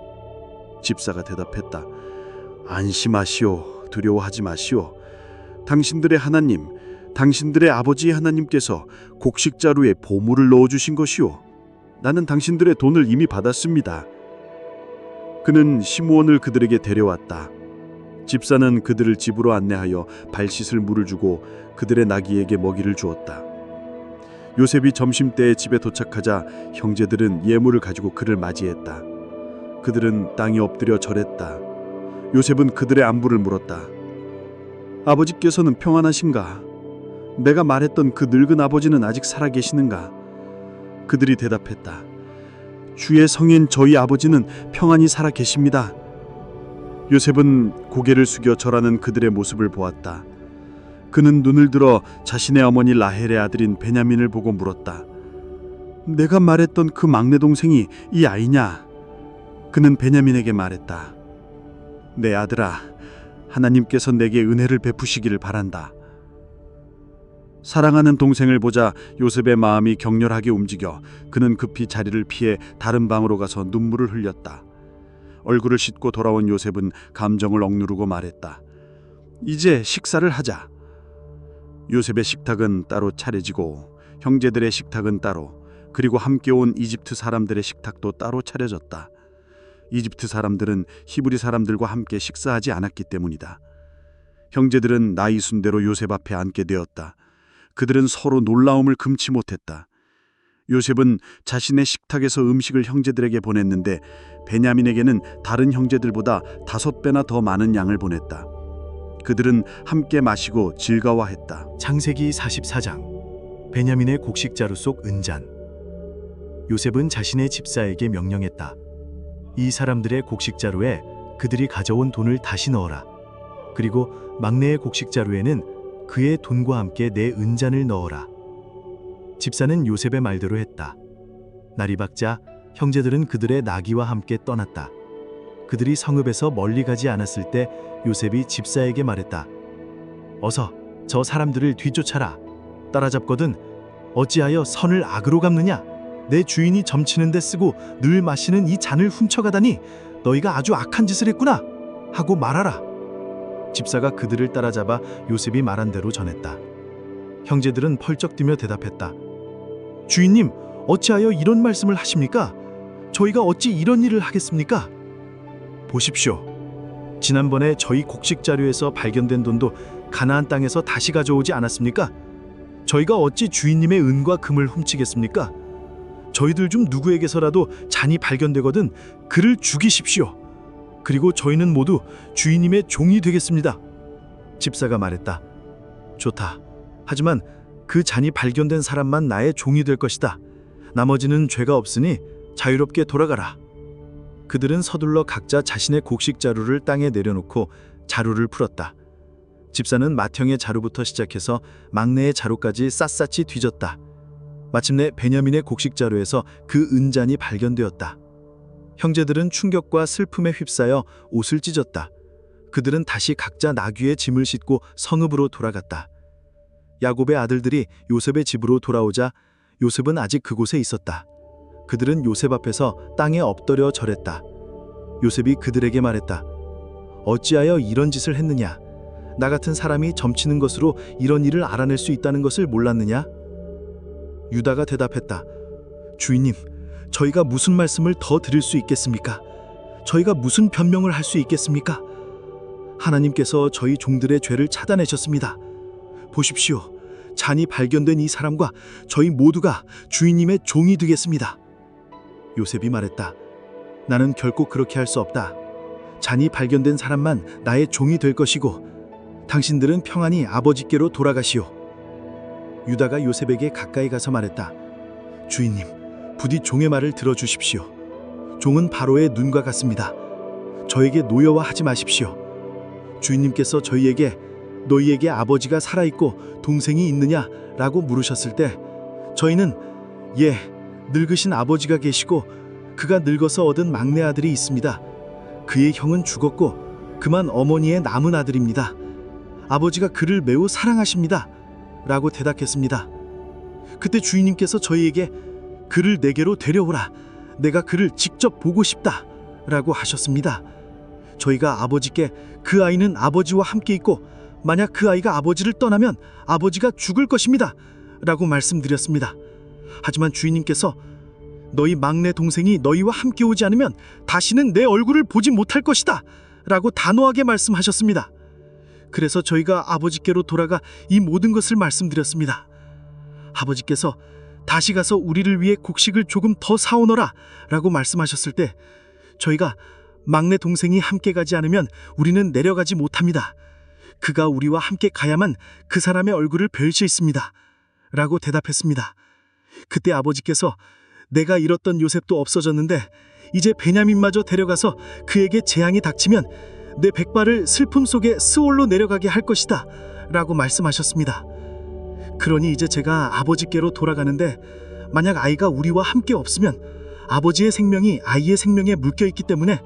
집사가 대답했다. 안심하시오. 두려워하지 마시오. 당신들의 하나님, 당신들의 아버지의 하나님께서 곡식 자루에 보물을 넣어주신 것이오. 나는 당신들의 돈을 이미 받았습니다. 그는 시므온을 그들에게 데려왔다. 집사는 그들을 집으로 안내하여 발 씻을 물을 주고 그들의 나귀에게 먹이를 주었다. 요셉이 점심때에 집에 도착하자 형제들은 예물을 가지고 그를 맞이했다. 그들은 땅에 엎드려 절했다. 요셉은 그들의 안부를 물었다. 아버지께서는 평안하신가? 내가 말했던 그 늙은 아버지는 아직 살아계시는가? 그들이 대답했다. 주의 성인 저희 아버지는 평안히 살아계십니다. 요셉은 고개를 숙여 절하는 그들의 모습을 보았다. 그는 눈을 들어 자신의 어머니 라헬의 아들인 베냐민을 보고 물었다. 내가 말했던 그 막내 동생이 이 아이냐? 그는 베냐민에게 말했다. 내 아들아, 하나님께서 내게 은혜를 베푸시기를 바란다. 사랑하는 동생을 보자 요셉의 마음이 격렬하게 움직여 그는 급히 자리를 피해 다른 방으로 가서 눈물을 흘렸다. 얼굴을 씻고 돌아온 요셉은 감정을 억누르고 말했다. 이제 식사를 하자. 요셉의 식탁은 따로 차려지고 형제들의 식탁은 따로, 그리고 함께 온 이집트 사람들의 식탁도 따로 차려졌다. 이집트 사람들은 히브리 사람들과 함께 식사하지 않았기 때문이다. 형제들은 나이 순대로 요셉 앞에 앉게 되었다. 그들은 서로 놀라움을 금치 못했다. 요셉은 자신의 식탁에서 음식을 형제들에게 보냈는데 베냐민에게는 다른 형제들보다 5배나 더 많은 양을 보냈다. 그들은 함께 마시고 즐거워했다. 창세기 44장. 베냐민의 곡식 자루 속 은잔. 요셉은 자신의 집사에게 명령했다. 이 사람들의 곡식 자루에 그들이 가져온 돈을 다시 넣어라. 그리고 막내의 곡식 자루에는 그의 돈과 함께 내 은잔을 넣어라. 집사는 요셉의 말대로 했다. 날이 밝자 형제들은 그들의 나귀와 함께 떠났다. 그들이 성읍에서 멀리 가지 않았을 때 요셉이 집사에게 말했다. 어서 저 사람들을 뒤쫓아라. 따라잡거든 어찌하여 선을 악으로 갚느냐? 내 주인이 점치는 데 쓰고 늘 마시는 이 잔을 훔쳐가다니 너희가 아주 악한 짓을 했구나 하고 말하라. 집사가 그들을 따라잡아 요셉이 말한 대로 전했다. 형제들은 펄쩍 뛰며 대답했다. 주인님, 어찌하여 이런 말씀을 하십니까? 저희가 어찌 이런 일을 하겠습니까? 보십시오. 지난번에 저희 곡식 자루에서 발견된 돈도 가나안 땅에서 다시 가져오지 않았습니까? 저희가 어찌 주인님의 은과 금을 훔치겠습니까? 저희들 중 누구에게서라도 잔이 발견되거든 그를 죽이십시오. 그리고 저희는 모두 주인님의 종이 되겠습니다. 집사가 말했다. 좋다. 하지만 그 잔이 발견된 사람만 나의 종이 될 것이다. 나머지는 죄가 없으니 자유롭게 돌아가라. 그들은 서둘러 각자 자신의 곡식 자루를 땅에 내려놓고 자루를 풀었다. 집사는 맏형의 자루부터 시작해서 막내의 자루까지 샅샅이 뒤졌다. 마침내 베냐민의 곡식 자루에서 그 은잔이 발견되었다. 형제들은 충격과 슬픔에 휩싸여 옷을 찢었다. 그들은 다시 각자 나귀의 짐을 싣고 성읍으로 돌아갔다. 야곱의 아들들이 요셉의 집으로 돌아오자 요셉은 아직 그곳에 있었다. 그들은 요셉 앞에서 땅에 엎드려 절했다. 요셉이 그들에게 말했다. 어찌하여 이런 짓을 했느냐? 나 같은 사람이 점치는 것으로 이런 일을 알아낼 수 있다는 것을 몰랐느냐? 유다가 대답했다. 주인님, 저희가 무슨 말씀을 더 드릴 수 있겠습니까? 저희가 무슨 변명을 할 수 있겠습니까? 하나님께서 저희 종들의 죄를 차단하셨습니다. 보십시오. 잔이 발견된 이 사람과 저희 모두가 주인님의 종이 되겠습니다. 요셉이 말했다. 나는 결코 그렇게 할 수 없다. 잔이 발견된 사람만 나의 종이 될 것이고 당신들은 평안히 아버지께로 돌아가시오. 유다가 요셉에게 가까이 가서 말했다. 주인님, 부디 종의 말을 들어주십시오. 종은 바로의 눈과 같습니다. 저에게 노여워하지 마십시오. 주인님께서 저희에게 너희에게 아버지가 살아있고 동생이 있느냐? 라고 물으셨을 때 저희는 예, 늙으신 아버지가 계시고 그가 늙어서 얻은 막내 아들이 있습니다. 그의 형은 죽었고 그만 어머니의 남은 아들입니다. 아버지가 그를 매우 사랑하십니다. 라고 대답했습니다. 그때 주인님께서 저희에게 그를 내게로 데려오라. 내가 그를 직접 보고 싶다. 라고 하셨습니다. 저희가 아버지께 그 아이는 아버지와 함께 있고 만약 그 아이가 아버지를 떠나면 아버지가 죽을 것입니다. 라고 말씀드렸습니다. 하지만 주인님께서 너희 막내 동생이 너희와 함께 오지 않으면 다시는 내 얼굴을 보지 못할 것이다. 라고 단호하게 말씀하셨습니다. 그래서 저희가 아버지께로 돌아가 이 모든 것을 말씀드렸습니다. 아버지께서 다시 가서 우리를 위해 곡식을 조금 더 사오너라 라고 말씀하셨을 때 저희가 막내 동생이 함께 가지 않으면 우리는 내려가지 못합니다. 그가 우리와 함께 가야만 그 사람의 얼굴을 뵐 수 있습니다. 라고 대답했습니다. 그때 아버지께서 내가 잃었던 요셉도 없어졌는데 이제 베냐민마저 데려가서 그에게 재앙이 닥치면 내 백발을 슬픔 속에 스올로 내려가게 할 것이다. 라고 말씀하셨습니다. 그러니 이제 제가 아버지께로 돌아가는데 만약 아이가 우리와 함께 없으면 아버지의 생명이 아이의 생명에 묶여 있기 때문에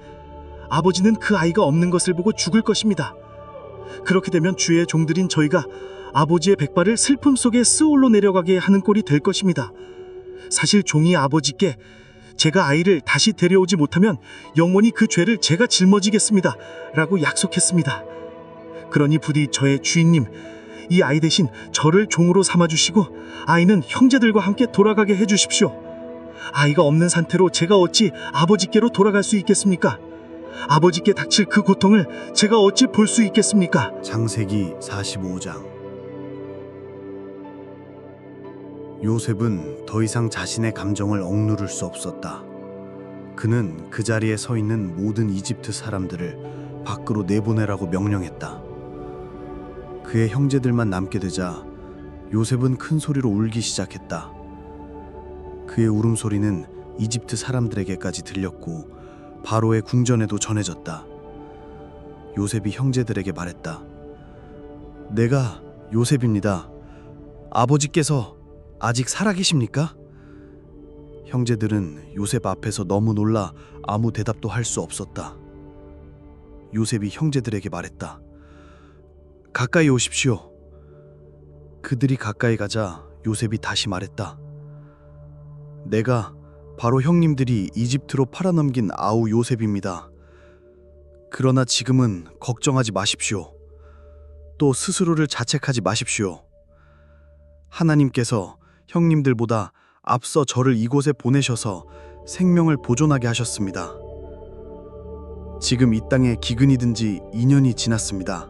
아버지는 그 아이가 없는 것을 보고 죽을 것입니다. 그렇게 되면 주의 종들인 저희가 아버지의 백발을 슬픔 속에 스올로 내려가게 하는 꼴이 될 것입니다. 사실 종이 아버지께 제가 아이를 다시 데려오지 못하면 영원히 그 죄를 제가 짊어지겠습니다. 라고 약속했습니다. 그러니 부디 저의 주인님, 이 아이 대신 저를 종으로 삼아주시고 아이는 형제들과 함께 돌아가게 해주십시오. 아이가 없는 상태로 제가 어찌 아버지께로 돌아갈 수 있겠습니까? 아버지께 닥칠 그 고통을 제가 어찌 볼 수 있겠습니까? 창세기 45장. 요셉은 더 이상 자신의 감정을 억누를 수 없었다. 그는 그 자리에 서 있는 모든 이집트 사람들을 밖으로 내보내라고 명령했다. 그의 형제들만 남게 되자 요셉은 큰 소리로 울기 시작했다. 그의 울음소리는 이집트 사람들에게까지 들렸고 바로의 궁전에도 전해졌다. 요셉이 형제들에게 말했다. 내가 요셉입니다. 아버지께서 아직 살아계십니까? 형제들은 요셉 앞에서 너무 놀라 아무 대답도 할 수 없었다. 요셉이 형제들에게 말했다. 가까이 오십시오. 그들이 가까이 가자 요셉이 다시 말했다. 내가 바로 형님들이 이집트로 팔아넘긴 아우 요셉입니다. 그러나 지금은 걱정하지 마십시오. 또 스스로를 자책하지 마십시오. 하나님께서 형님들보다 앞서 저를 이곳에 보내셔서 생명을 보존하게 하셨습니다. 지금 이 땅에 기근이 든 지 2년이 지났습니다.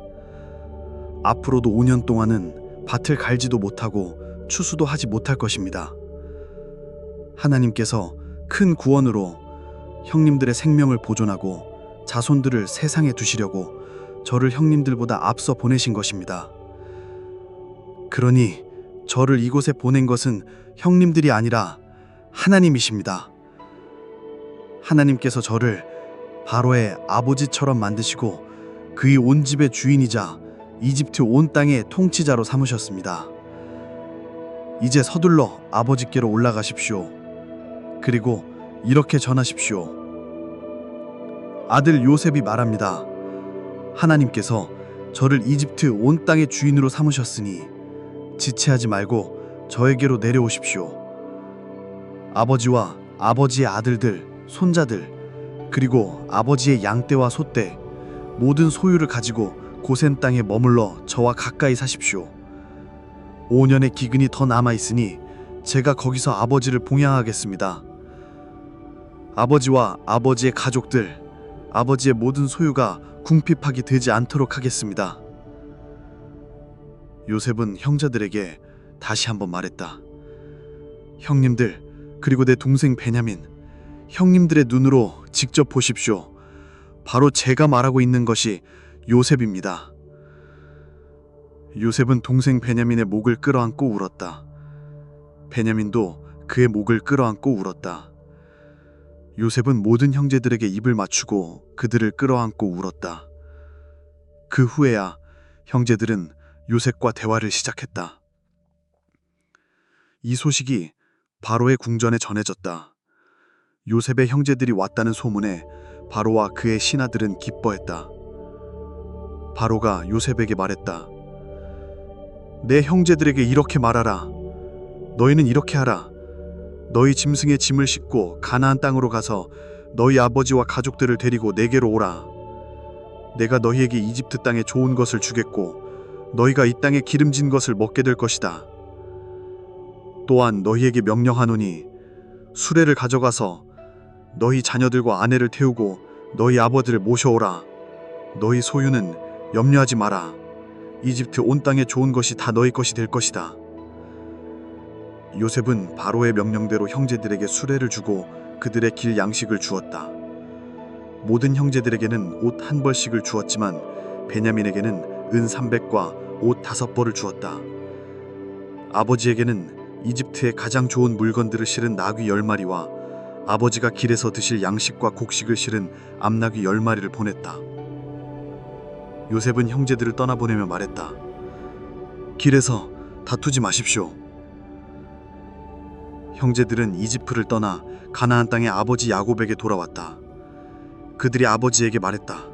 앞으로도 5년 동안은 밭을 갈지도 못하고 추수도 하지 못할 것입니다. 하나님께서 큰 구원으로 형님들의 생명을 보존하고 자손들을 세상에 두시려고 저를 형님들보다 앞서 보내신 것입니다. 그러니 저를 이곳에 보낸 것은 형님들이 아니라 하나님이십니다. 하나님께서 저를 바로의 아버지처럼 만드시고 그의 온 집의 주인이자 이집트 온 땅의 통치자로 삼으셨습니다. 이제 서둘러 아버지께로 올라가십시오. 그리고 이렇게 전하십시오. 아들 요셉이 말합니다. 하나님께서 저를 이집트 온 땅의 주인으로 삼으셨으니 지체하지 말고 저에게로 내려오십시오. 아버지와 아버지의 아들들, 손자들, 그리고 아버지의 양떼와 소떼, 모든 소유를 가지고 고센 땅에 머물러 저와 가까이 사십시오. 5년의 기근이 더 남아있으니 제가 거기서 아버지를 봉양하겠습니다. 아버지와 아버지의 가족들, 아버지의 모든 소유가 궁핍하게 되지 않도록 하겠습니다. 요셉은 형제들에게 다시 한번 말했다. 형님들, 그리고 내 동생 베냐민, 형님들의 눈으로 직접 보십시오. 바로 제가 말하고 있는 것이 요셉입니다. 요셉은 동생 베냐민의 목을 끌어안고 울었다. 베냐민도 그의 목을 끌어안고 울었다. 요셉은 모든 형제들에게 입을 맞추고 그들을 끌어안고 울었다. 그 후에야 형제들은 요셉과 대화를 시작했다. 이 소식이 바로의 궁전에 전해졌다. 요셉의 형제들이 왔다는 소문에 바로와 그의 신하들은 기뻐했다. 바로가 요셉에게 말했다. 내 형제들에게 이렇게 말하라. 너희는 이렇게 하라. 너희 짐승의 짐을 싣고 가나안 땅으로 가서 너희 아버지와 가족들을 데리고 내게로 오라. 내가 너희에게 이집트 땅에 좋은 것을 주겠고 너희가 이 땅에 기름진 것을 먹게 될 것이다. 또한 너희에게 명령하노니 수레를 가져가서 너희 자녀들과 아내를 태우고 너희 아버지를 모셔오라. 너희 소유는 염려하지 마라. 이집트 온 땅에 좋은 것이 다 너희 것이 될 것이다. 요셉은 바로의 명령대로 형제들에게 수레를 주고 그들의 길 양식을 주었다. 모든 형제들에게는 옷 한 벌씩을 주었지만 베냐민에게는 은 300과 옷 5벌을 주었다. 아버지에게는 이집트의 가장 좋은 물건들을 실은 나귀 10마리와 아버지가 길에서 드실 양식과 곡식을 실은 암나귀 10마리를 보냈다. 요셉은 형제들을 떠나보내며 말했다. 길에서 다투지 마십시오. 형제들은 이집트를 떠나 가나안 땅의 아버지 야곱에게 돌아왔다. 그들이 아버지에게 말했다.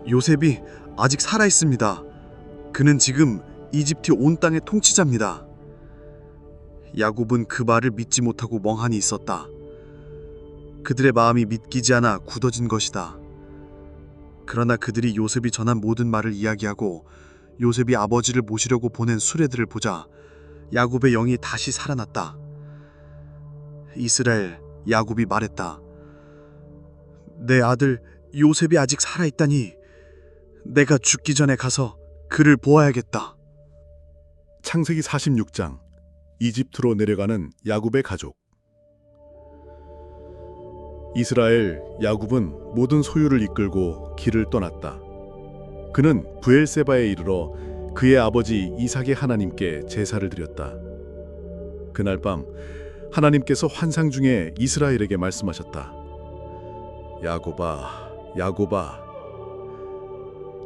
요셉이 아직 살아 있습니다. 그는 지금 이집트 온 땅의 통치자입니다. 야곱은 그 말을 믿지 못하고 멍하니 있었다. 그들의 마음이 믿기지 않아 굳어진 것이다. 그러나 그들이 요셉이 전한 모든 말을 이야기하고 요셉이 아버지를 모시려고 보낸 수레들을 보자 야곱의 영이 다시 살아났다. 이스라엘 야곱이 말했다. 내 아들 요셉이 아직 살아있다니 내가 죽기 전에 가서 그를 보아야겠다. 창세기 46장 이집트로 내려가는 야곱의 가족. 이스라엘 야곱은 모든 소유를 이끌고 길을 떠났다. 그는 브엘세바에 이르러 그의 아버지 이삭의 하나님께 제사를 드렸다. 그날 밤 하나님께서 환상 중에 이스라엘에게 말씀하셨다. 야곱아, 야곱아.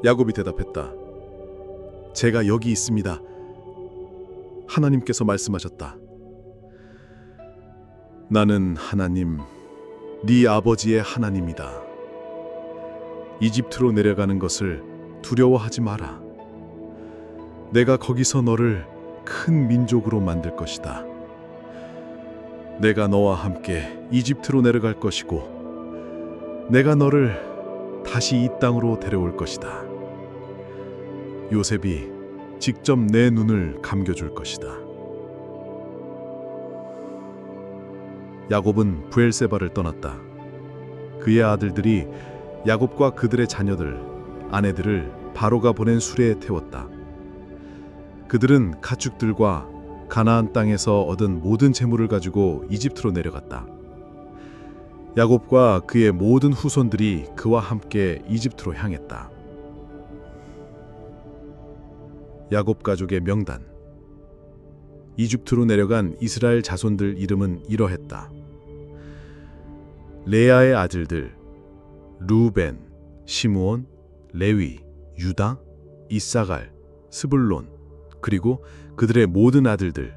야곱이 대답했다. 제가 여기 있습니다. 하나님께서 말씀하셨다. 나는 하나님, 네 아버지의 하나님이다. 이집트로 내려가는 것을 두려워하지 마라. 내가 거기서 너를 큰 민족으로 만들 것이다. 내가 너와 함께 이집트로 내려갈 것이고 내가 너를 다시 이 땅으로 데려올 것이다. 요셉이 직접 내 눈을 감겨줄 것이다. 야곱은 브엘세바를 떠났다. 그의 아들들이 야곱과 그들의 자녀들, 아내들을 바로가 보낸 수레에 태웠다. 그들은 가축들과 가나안 땅에서 얻은 모든 재물을 가지고 이집트로 내려갔다. 야곱과 그의 모든 후손들이 그와 함께 이집트로 향했다. 야곱 가족의 명단. 이집트로 내려간 이스라엘 자손들 이름은 이러했다. 레아의 아들들 루벤, 시므온, 레위, 유다, 이사갈, 스불론, 그리고 그들의 모든 아들들.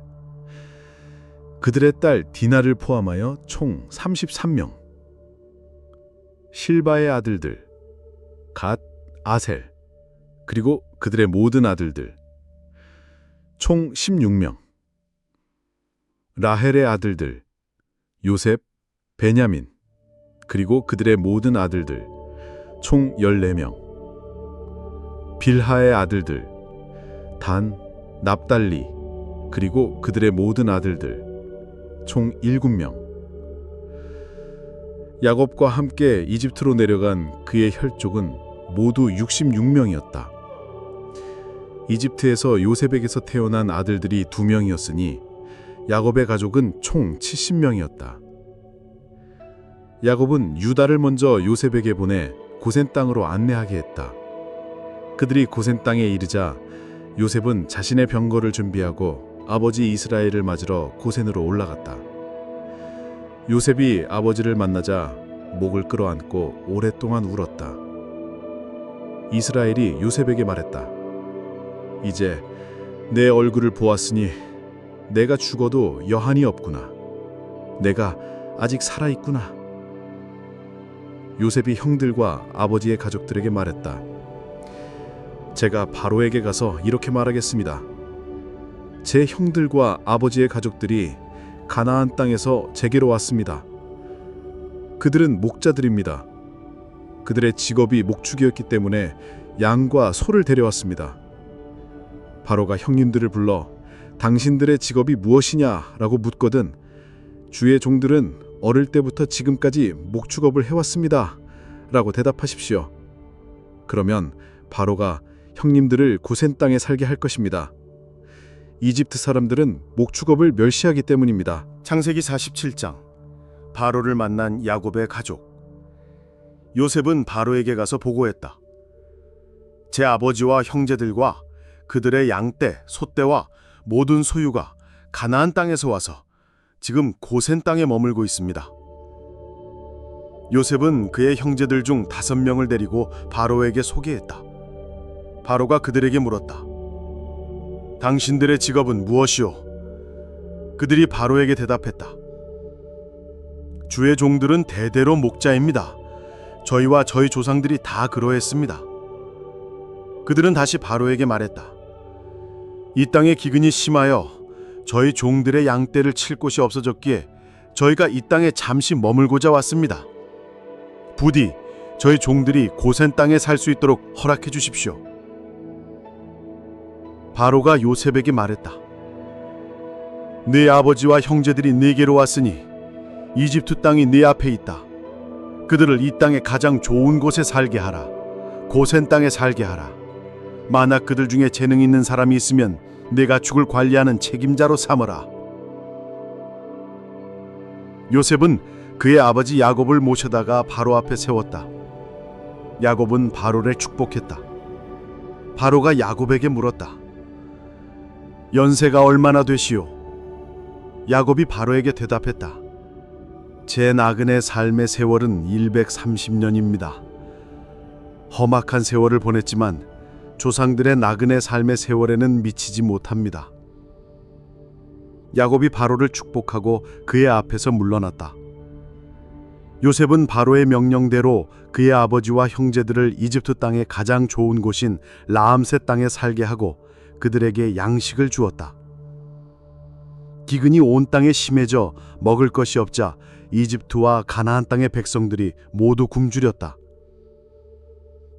그들의 딸 디나를 포함하여 총 33명. 실바의 아들들 갓, 아셀, 그리고 그들의 모든 아들들 총 16명. 라헬의 아들들 요셉, 베냐민, 그리고 그들의 모든 아들들 총 14명. 빌하의 아들들 단, 납달리, 그리고 그들의 모든 아들들 총 7명. 야곱과 함께 이집트로 내려간 그의 혈족은 모두 66명이었다. 이집트에서 요셉에게서 태어난 아들들이 2명이었으니 야곱의 가족은 총 70명이었다. 야곱은 유다를 먼저 요셉에게 보내 고센 땅으로 안내하게 했다. 그들이 고센 땅에 이르자 요셉은 자신의 병거를 준비하고 아버지 이스라엘을 맞으러 고센으로 올라갔다. 요셉이 아버지를 만나자 목을 끌어안고 오랫동안 울었다. 이스라엘이 요셉에게 말했다. 이제 내 얼굴을 보았으니 내가 죽어도 여한이 없구나. 내가 아직 살아있구나. 요셉이 형들과 아버지의 가족들에게 말했다. 제가 바로에게 가서 이렇게 말하겠습니다. 제 형들과 아버지의 가족들이 가나안 땅에서 제게로 왔습니다. 그들은 목자들입니다. 그들의 직업이 목축이었기 때문에 양과 소를 데려왔습니다. 바로가 형님들을 불러 당신들의 직업이 무엇이냐라고 묻거든 주의 종들은 어릴 때부터 지금까지 목축업을 해왔습니다 라고 대답하십시오. 그러면 바로가 형님들을 고센 땅에 살게 할 것입니다. 이집트 사람들은 목축업을 멸시하기 때문입니다. 창세기 47장 바로를 만난 야곱의 가족. 요셉은 바로에게 가서 보고했다. 제 아버지와 형제들과 그들의 양떼, 소떼와 모든 소유가 가나안 땅에서 와서 지금 고센 땅에 머물고 있습니다. 요셉은 그의 형제들 중 5명을 데리고 바로에게 소개했다. 바로가 그들에게 물었다. 당신들의 직업은 무엇이오? 그들이 바로에게 대답했다. 주의 종들은 대대로 목자입니다. 저희와 저희 조상들이 다 그러했습니다. 그들은 다시 바로에게 말했다. 이 땅의 기근이 심하여 저희 종들의 양떼를 칠 곳이 없어졌기에 저희가 이 땅에 잠시 머물고자 왔습니다. 부디 저희 종들이 고센 땅에 살 수 있도록 허락해 주십시오. 바로가 요셉에게 말했다. 네 아버지와 형제들이 네게로 왔으니 이집트 땅이 네 앞에 있다. 그들을 이 땅의 가장 좋은 곳에 살게 하라. 고센 땅에 살게 하라. 만약 그들 중에 재능 있는 사람이 있으면 내 가축을 관리하는 책임자로 삼으라. 요셉은 그의 아버지 야곱을 모셔다가 바로 앞에 세웠다. 야곱은 바로를 축복했다. 바로가 야곱에게 물었다. 연세가 얼마나 되시오? 야곱이 바로에게 대답했다. 제 나그네 삶의 세월은 130년입니다. 험악한 세월을 보냈지만 조상들의 나그네 삶의 세월에는 미치지 못합니다. 야곱이 바로를 축복하고 그의 앞에서 물러났다. 요셉은 바로의 명령대로 그의 아버지와 형제들을 이집트 땅의 가장 좋은 곳인 라암셋 땅에 살게 하고 그들에게 양식을 주었다. 기근이 온 땅에 심해져 먹을 것이 없자 이집트와 가나안 땅의 백성들이 모두 굶주렸다.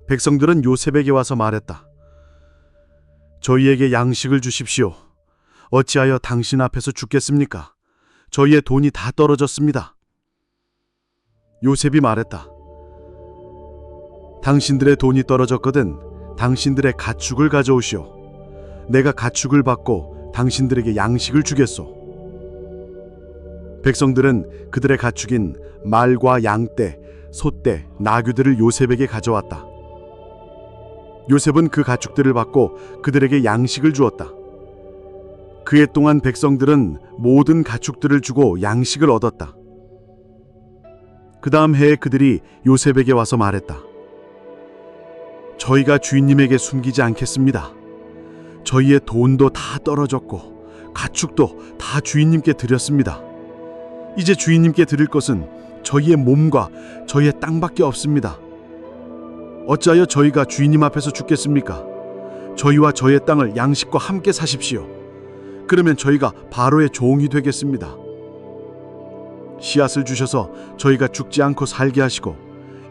백성들은 요셉에게 와서 말했다. 저희에게 양식을 주십시오. 어찌하여 당신 앞에서 죽겠습니까? 저희의 돈이 다 떨어졌습니다. 요셉이 말했다. 당신들의 돈이 떨어졌거든 당신들의 가축을 가져오시오. 내가 가축을 받고 당신들에게 양식을 주겠소. 백성들은 그들의 가축인 말과 양떼, 소떼, 나귀들을 요셉에게 가져왔다. 요셉은 그 가축들을 받고 그들에게 양식을 주었다. 그해 동안 백성들은 모든 가축들을 주고 양식을 얻었다. 그 다음 해에 그들이 요셉에게 와서 말했다. 저희가 주인님에게 숨기지 않겠습니다. 저희의 돈도 다 떨어졌고 가축도 다 주인님께 드렸습니다. 이제 주인님께 드릴 것은 저희의 몸과 저희의 땅밖에 없습니다. 어찌하여 저희가 주인님 앞에서 죽겠습니까? 저희와 저희의 땅을 양식과 함께 사십시오. 그러면 저희가 바로의 종이 되겠습니다. 씨앗을 주셔서 저희가 죽지 않고 살게 하시고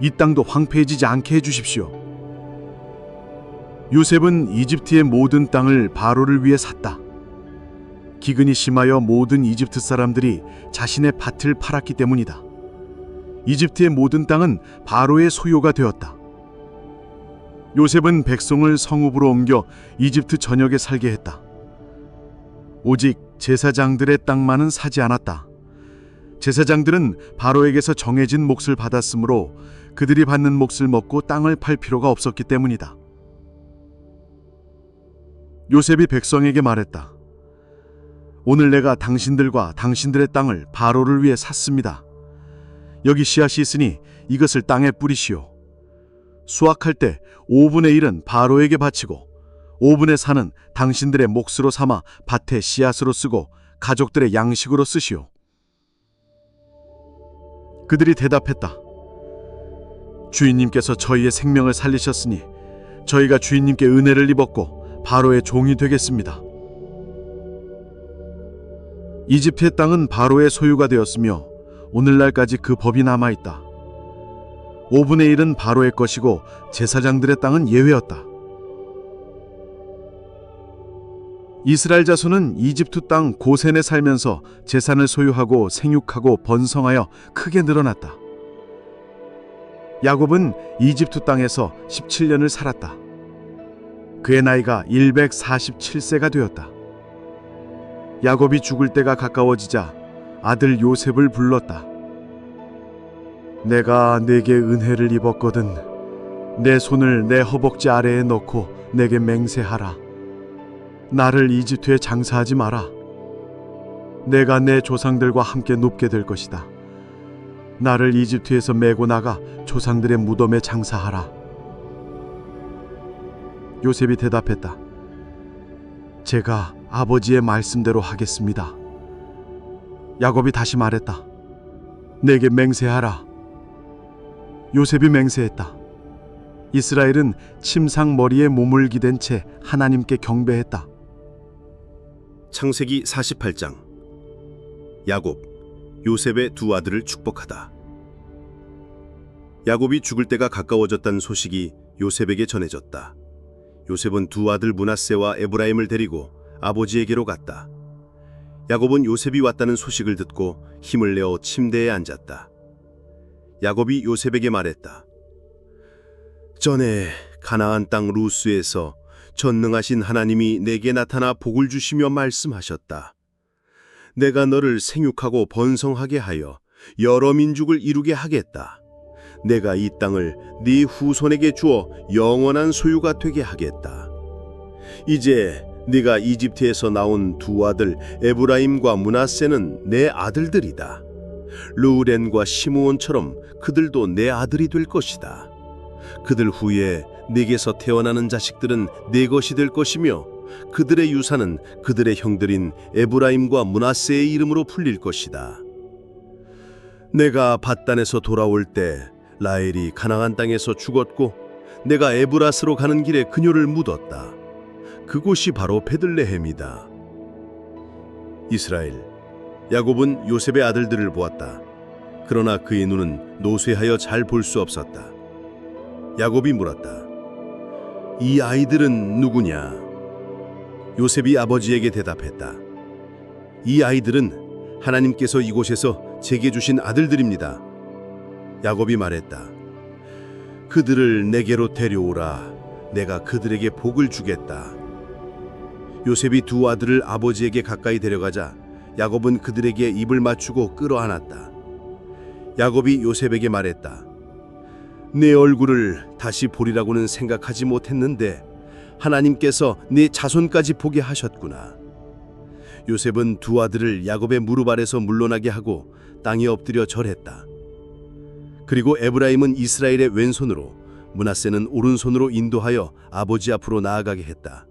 이 땅도 황폐해지지 않게 해주십시오. 요셉은 이집트의 모든 땅을 바로를 위해 샀다. 기근이 심하여 모든 이집트 사람들이 자신의 밭을 팔았기 때문이다. 이집트의 모든 땅은 바로의 소유가 되었다. 요셉은 백성을 성읍으로 옮겨 이집트 전역에 살게 했다. 오직 제사장들의 땅만은 사지 않았다. 제사장들은 바로에게서 정해진 몫을 받았으므로 그들이 받는 몫을 먹고 땅을 팔 필요가 없었기 때문이다. 요셉이 백성에게 말했다. 오늘 내가 당신들과 당신들의 땅을 바로를 위해 샀습니다. 여기 씨앗이 있으니 이것을 땅에 뿌리시오. 수확할 때 5분의 1은 바로에게 바치고 5분의 4는 당신들의 몫으로 삼아 밭에 씨앗으로 쓰고 가족들의 양식으로 쓰시오. 그들이 대답했다. 주인님께서 저희의 생명을 살리셨으니 저희가 주인님께 은혜를 입었고 바로의 종이 되겠습니다. 이집트의 땅은 바로의 소유가 되었으며 오늘날까지 그 법이 남아있다. 5분의 1은 바로의 것이고 제사장들의 땅은 예외였다. 이스라엘 자손은 이집트 땅 고센에 살면서 재산을 소유하고 생육하고 번성하여 크게 늘어났다. 야곱은 이집트 땅에서 17년을 살았다. 그의 나이가 147세가 되었다. 야곱이 죽을 때가 가까워지자 아들 요셉을 불렀다. 내가 내게 은혜를 입었거든. 내 손을 내 허벅지 아래에 넣고 내게 맹세하라. 나를 이집트에 장사하지 마라. 내가 내 조상들과 함께 눕게 될 것이다. 나를 이집트에서 메고 나가 조상들의 무덤에 장사하라. 요셉이 대답했다. 제가 아버지의 말씀대로 하겠습니다. 야곱이 다시 말했다. 내게 맹세하라. 요셉이 맹세했다. 이스라엘은 침상 머리에 몸을 기댄 채 하나님께 경배했다. 창세기 48장. 야곱, 요셉의 두 아들을 축복하다. 야곱이 죽을 때가 가까워졌다는 소식이 요셉에게 전해졌다. 요셉은 두 아들 므낫세와 에브라임을 데리고 아버지에게로 갔다. 야곱은 요셉이 왔다는 소식을 듣고 힘을 내어 침대에 앉았다. 야곱이 요셉에게 말했다. 전에 가나안 땅 루스에서 전능하신 하나님이 내게 나타나 복을 주시며 말씀하셨다. 내가 너를 생육하고 번성하게 하여 여러 민족을 이루게 하겠다. 내가 이 땅을 네 후손에게 주어 영원한 소유가 되게 하겠다. 이제 네가 이집트에서 나온 두 아들 에브라임과 므낫세는 내 아들들이다. 르우벤과 시므온처럼 그들도 내 아들이 될 것이다. 그들 후에 네게서 태어나는 자식들은 네 것이 될 것이며 그들의 유산은 그들의 형들인 에브라임과 므낫세의 이름으로 풀릴 것이다. 내가 밧단에서 돌아올 때 라헬이 가나안 땅에서 죽었고 내가 에브라스로 가는 길에 그녀를 묻었다. 그곳이 바로 베들레헴이다. 이스라엘, 야곱은 요셉의 아들들을 보았다. 그러나 그의 눈은 노쇠하여 잘 볼 수 없었다. 야곱이 물었다. 이 아이들은 누구냐? 요셉이 아버지에게 대답했다. 이 아이들은 하나님께서 이곳에서 제게 주신 아들들입니다. 야곱이 말했다. 그들을 내게로 데려오라. 내가 그들에게 복을 주겠다. 요셉이 두 아들을 아버지에게 가까이 데려가자 야곱은 그들에게 입을 맞추고 끌어안았다. 야곱이 요셉에게 말했다. 내 얼굴을 다시 보리라고는 생각하지 못했는데 하나님께서 네 자손까지 보게 하셨구나. 요셉은 두 아들을 야곱의 무릎 아래서 물러나게 하고 땅에 엎드려 절했다. 그리고 에브라임은 이스라엘의 왼손으로, 므낫세는 오른손으로 인도하여 아버지 앞으로 나아가게 했다.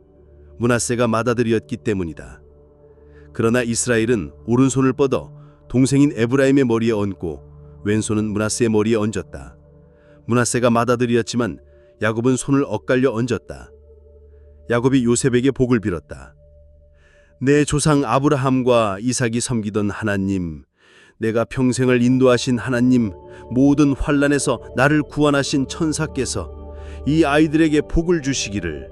므낫세가 맏아들이었기 때문이다. 그러나 이스라엘은 오른손을 뻗어 동생인 에브라임의 머리에 얹고 왼손은 므낫세의 머리에 얹었다. 므낫세가 맏아들이었지만 야곱은 손을 엇갈려 얹었다. 야곱이 요셉에게 복을 빌었다. 내 조상 아브라함과 이삭이 섬기던 하나님, 내가 평생을 인도하신 하나님, 모든 환난에서 나를 구원하신 천사께서 이 아이들에게 복을 주시기를,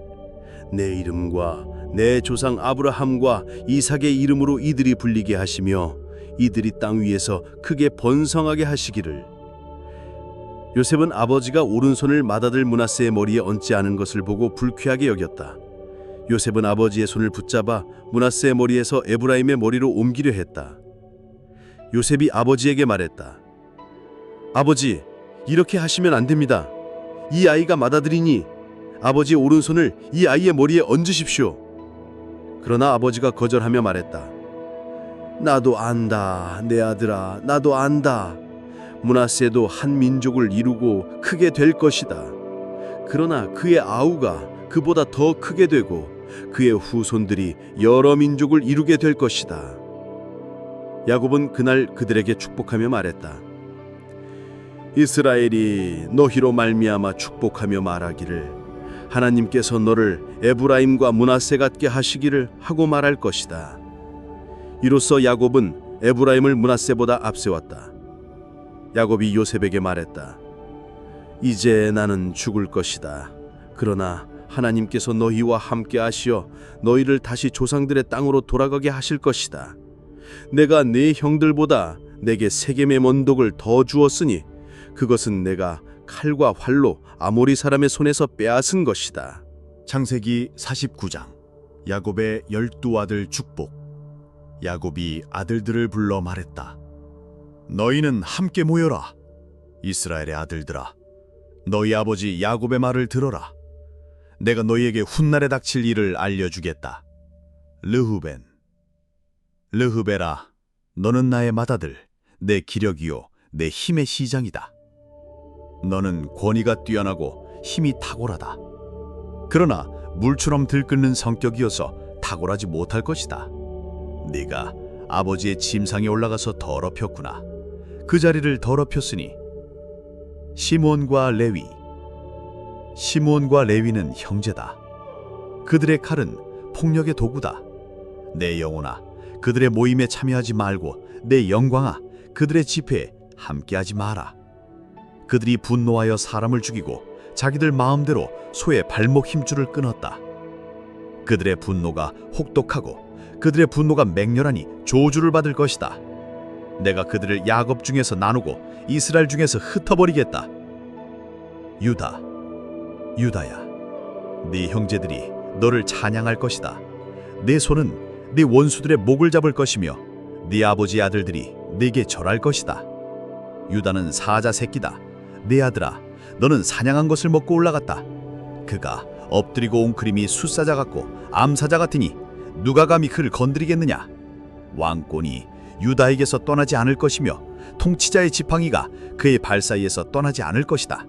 내 이름과 내 조상 아브라함과 이삭의 이름으로 이들이 불리게 하시며 이들이 땅 위에서 크게 번성하게 하시기를. 요셉은 아버지가 오른손을 맏아들 므낫세의 머리에 얹지 않은 것을 보고 불쾌하게 여겼다. 요셉은 아버지의 손을 붙잡아 므낫세의 머리에서 에브라임의 머리로 옮기려 했다. 요셉이 아버지에게 말했다. 아버지, 이렇게 하시면 안 됩니다. 이 아이가 맏아들이니 아버지의 오른손을 이 아이의 머리에 얹으십시오. 그러나 아버지가 거절하며 말했다. 나도 안다, 내 아들아, 나도 안다. 므낫세도 한 민족을 이루고 크게 될 것이다. 그러나 그의 아우가 그보다 더 크게 되고 그의 후손들이 여러 민족을 이루게 될 것이다. 야곱은 그날 그들에게 축복하며 말했다. 이스라엘이 너희로 말미암아 축복하며 말하기를 하나님께서 너를 에브라임과 므낫세 같게 하시기를 하고 말할 것이다. 이로써 야곱은 에브라임을 므낫세보다 앞세웠다. 야곱이 요셉에게 말했다. 이제 나는 죽을 것이다. 그러나 하나님께서 너희와 함께 하시어 너희를 다시 조상들의 땅으로 돌아가게 하실 것이다. 내가 네 형들보다 내게 세겜의 원독을 더 주었으니 그것은 내가 칼과 활로 아모리 사람의 손에서 빼앗은 것이다. 창세기 49장 야곱의 12아들 축복. 야곱이 아들들을 불러 말했다. 너희는 함께 모여라. 이스라엘의 아들들아, 너희 아버지 야곱의 말을 들어라. 내가 너희에게 훗날에 닥칠 일을 알려주겠다. 르후벤, 르후벨아, 너는 나의 맏아들, 내 기력이요 내 힘의 시장이다. 너는 권위가 뛰어나고 힘이 탁월하다. 그러나 물처럼 들끓는 성격이어서 탁월하지 못할 것이다. 네가 아버지의 침상에 올라가서 더럽혔구나. 그 자리를 더럽혔으니 시몬과 레위, 시몬과 레위는 형제다. 그들의 칼은 폭력의 도구다. 내 영혼아, 그들의 모임에 참여하지 말고 내 영광아, 그들의 집회에 함께하지 마라. 그들이 분노하여 사람을 죽이고 자기들 마음대로 소의 발목 힘줄을 끊었다. 그들의 분노가 혹독하고 그들의 분노가 맹렬하니 저주를 받을 것이다. 내가 그들을 야곱 중에서 나누고 이스라엘 중에서 흩어버리겠다. 유다, 유다야, 네 형제들이 너를 찬양할 것이다. 내 손은 네 원수들의 목을 잡을 것이며 네 아버지 아들들이 네게 절할 것이다. 유다는 사자 새끼다. 내 아들아, 너는 사냥한 것을 먹고 올라갔다. 그가 엎드리고 웅크림이 숫사자 같고 암사자 같으니 누가 감히 그를 건드리겠느냐. 왕권이 유다에게서 떠나지 않을 것이며 통치자의 지팡이가 그의 발 사이에서 떠나지 않을 것이다.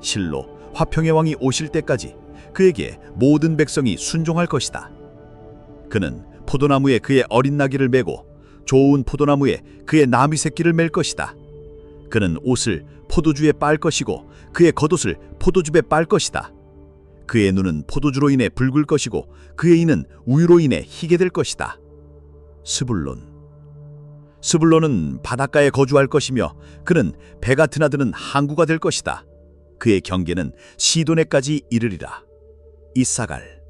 실로 화평의 왕이 오실 때까지 그에게 모든 백성이 순종할 것이다. 그는 포도나무에 그의 어린 나귀를 메고 좋은 포도나무에 그의 나귀 새끼를 맬 것이다. 그는 옷을 포도주에 빨 것이고 그의 겉옷을 포도즙에 빨 것이다. 그의 눈은 포도주로 인해 붉을 것이고 그의 이는 우유로 인해 희게 될 것이다. 스불론, 스불론은 바닷가에 거주할 것이며 그는 배가 드나드는 항구가 될 것이다. 그의 경계는 시도네까지 이르리라. 이사갈,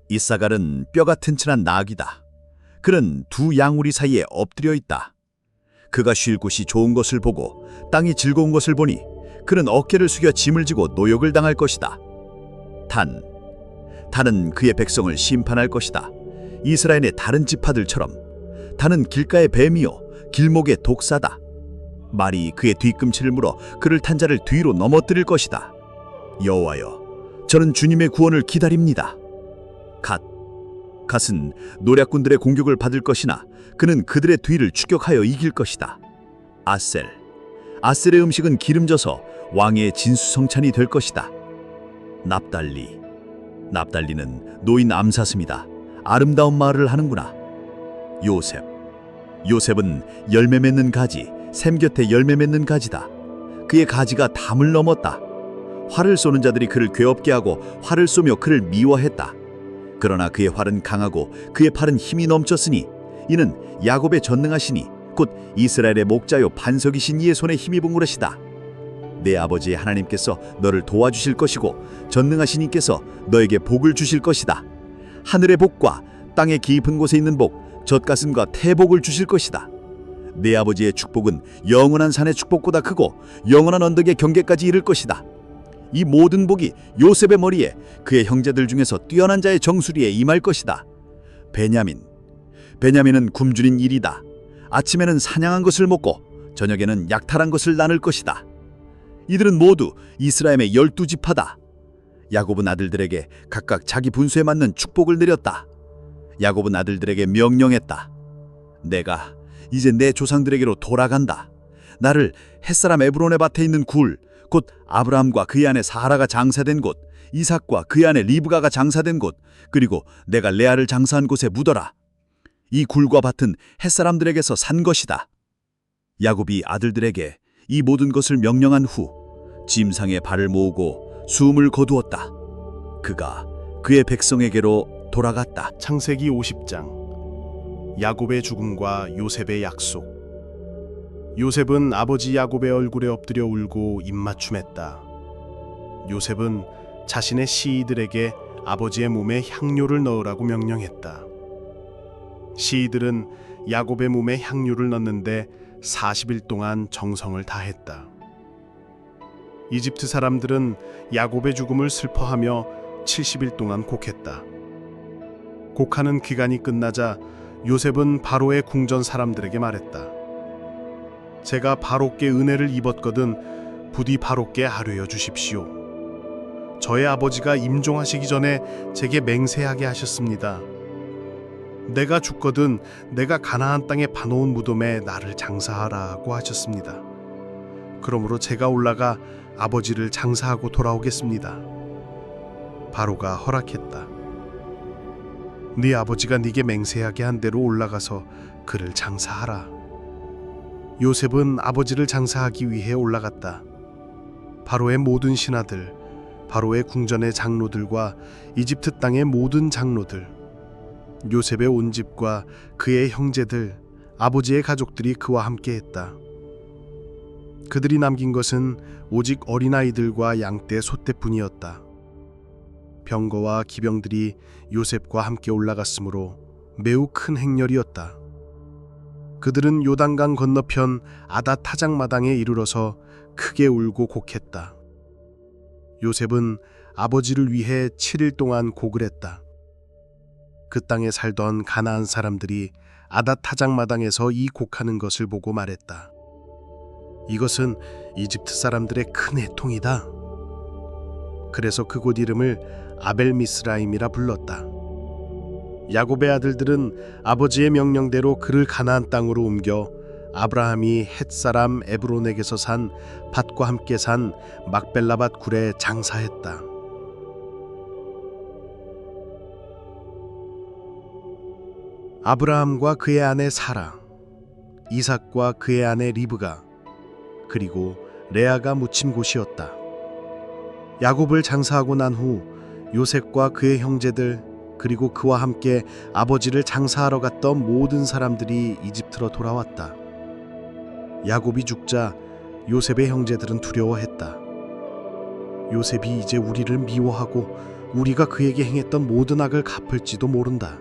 이사갈은 뼈가 튼튼한 나귀다. 그는 두 양우리 사이에 엎드려 있다. 그가 쉴 곳이 좋은 것을 보고 땅이 즐거운 것을 보니 그는 어깨를 숙여 짐을 지고 노역을 당할 것이다. 단은 그의 백성을 심판할 것이다. 이스라엘의 다른 지파들처럼 단은 길가의 뱀이요 길목의 독사다. 말이 그의 뒤꿈치를 물어 그를 탄 자를 뒤로 넘어뜨릴 것이다. 여호와여, 저는 주님의 구원을 기다립니다. 갓은 노략군들의 공격을 받을 것이나 그는 그들의 뒤를 추격하여 이길 것이다. 아셀의 음식은 기름져서 왕의 진수성찬이 될 것이다. 납달리는 노인 암사슴이다. 아름다운 말을 하는구나. 요셉은 열매 맺는 가지, 샘 곁에 열매 맺는 가지다. 그의 가지가 담을 넘었다. 활을 쏘는 자들이 그를 괴롭게 하고 활을 쏘며 그를 미워했다. 그러나 그의 활은 강하고 그의 팔은 힘이 넘쳤으니 이는 야곱의 전능하시니 곧 이스라엘의 목자요 반석이신 이의 손에 힘입은 그릇이다. 내 아버지의 하나님께서 너를 도와주실 것이고 전능하신 이께서 너에게 복을 주실 것이다. 하늘의 복과 땅의 깊은 곳에 있는 복, 젖가슴과 태복을 주실 것이다. 내 아버지의 축복은 영원한 산의 축복보다 크고 영원한 언덕의 경계까지 이를 것이다. 이 모든 복이 요셉의 머리에 그의 형제들 중에서 뛰어난 자의 정수리에 임할 것이다. 베냐민은 굶주린 일이다. 아침에는 사냥한 것을 먹고 저녁에는 약탈한 것을 나눌 것이다. 이들은 모두 이스라엘의 12지파다. 야곱은 아들들에게 각각 자기 분수에 맞는 축복을 내렸다. 야곱은 아들들에게 명령했다. 내가 이제 내 조상들에게로 돌아간다. 나를 햇사람 에브론의 밭에 있는 굴, 곧 아브라함과 그의 아내 사라가 장사된 곳, 이삭과 그의 아내 리브가가 장사된 곳, 그리고 내가 레아를 장사한 곳에 묻어라. 이 굴과 밭은 햇사람들에게서 산 것이다. 야곱이 아들들에게 이 모든 것을 명령한 후 짐상에 발을 모으고 숨을 거두었다. 그가 그의 백성에게로 돌아갔다. 창세기 50장 야곱의 죽음과 요셉의 약속. 요셉은 아버지 야곱의 얼굴에 엎드려 울고 입맞춤했다. 요셉은 자신의 시이들에게 아버지의 몸에 향료를 넣으라고 명령했다. 시이들은 야곱의 몸에 향료를 넣는데 40일 동안 정성을 다했다. 이집트 사람들은 야곱의 죽음을 슬퍼하며 70일 동안 곡했다. 곡하는 기간이 끝나자 요셉은 바로의 궁전 사람들에게 말했다. 제가 바로께 은혜를 입었거든 부디 바로께 아뢰어 주십시오. 저의 아버지가 임종하시기 전에 제게 맹세하게 하셨습니다. 내가 죽거든 내가 가나안 땅에 파놓은 무덤에 나를 장사하라고 하셨습니다. 그러므로 제가 올라가 아버지를 장사하고 돌아오겠습니다. 바로가 허락했다. 네 아버지가 네게 맹세하게 한 대로 올라가서 그를 장사하라. 요셉은 아버지를 장사하기 위해 올라갔다. 바로의 모든 신하들, 바로의 궁전의 장로들과 이집트 땅의 모든 장로들, 요셉의 온 집과 그의 형제들, 아버지의 가족들이 그와 함께했다. 그들이 남긴 것은 오직 어린아이들과 양떼 소떼뿐이었다. 병거와 기병들이 요셉과 함께 올라갔으므로 매우 큰 행렬이었다. 그들은 요단강 건너편 아다 타작마당에 이르러서 크게 울고 곡했다. 요셉은 아버지를 위해 7일 동안 곡을 했다. 그 땅에 살던 가나안 사람들이 아다 타작마당에서 이 곡하는 것을 보고 말했다. 이것은 이집트 사람들의 큰 애통이다. 그래서 그곳 이름을 아벨미스라임이라 불렀다. 야곱의 아들들은 아버지의 명령대로 그를 가나안 땅으로 옮겨 아브라함이 헷사람 에브론에게서 산 밭과 함께 산 막벨라밭 굴에 장사했다. 아브라함과 그의 아내 사라, 이삭과 그의 아내 리브가, 그리고 레아가 묻힌 곳이었다. 야곱을 장사하고 난 후 요셉과 그의 형제들 그리고 그와 함께 아버지를 장사하러 갔던 모든 사람들이 이집트로 돌아왔다. 야곱이 죽자 요셉의 형제들은 두려워했다. 요셉이 이제 우리를 미워하고 우리가 그에게 행했던 모든 악을 갚을지도 모른다.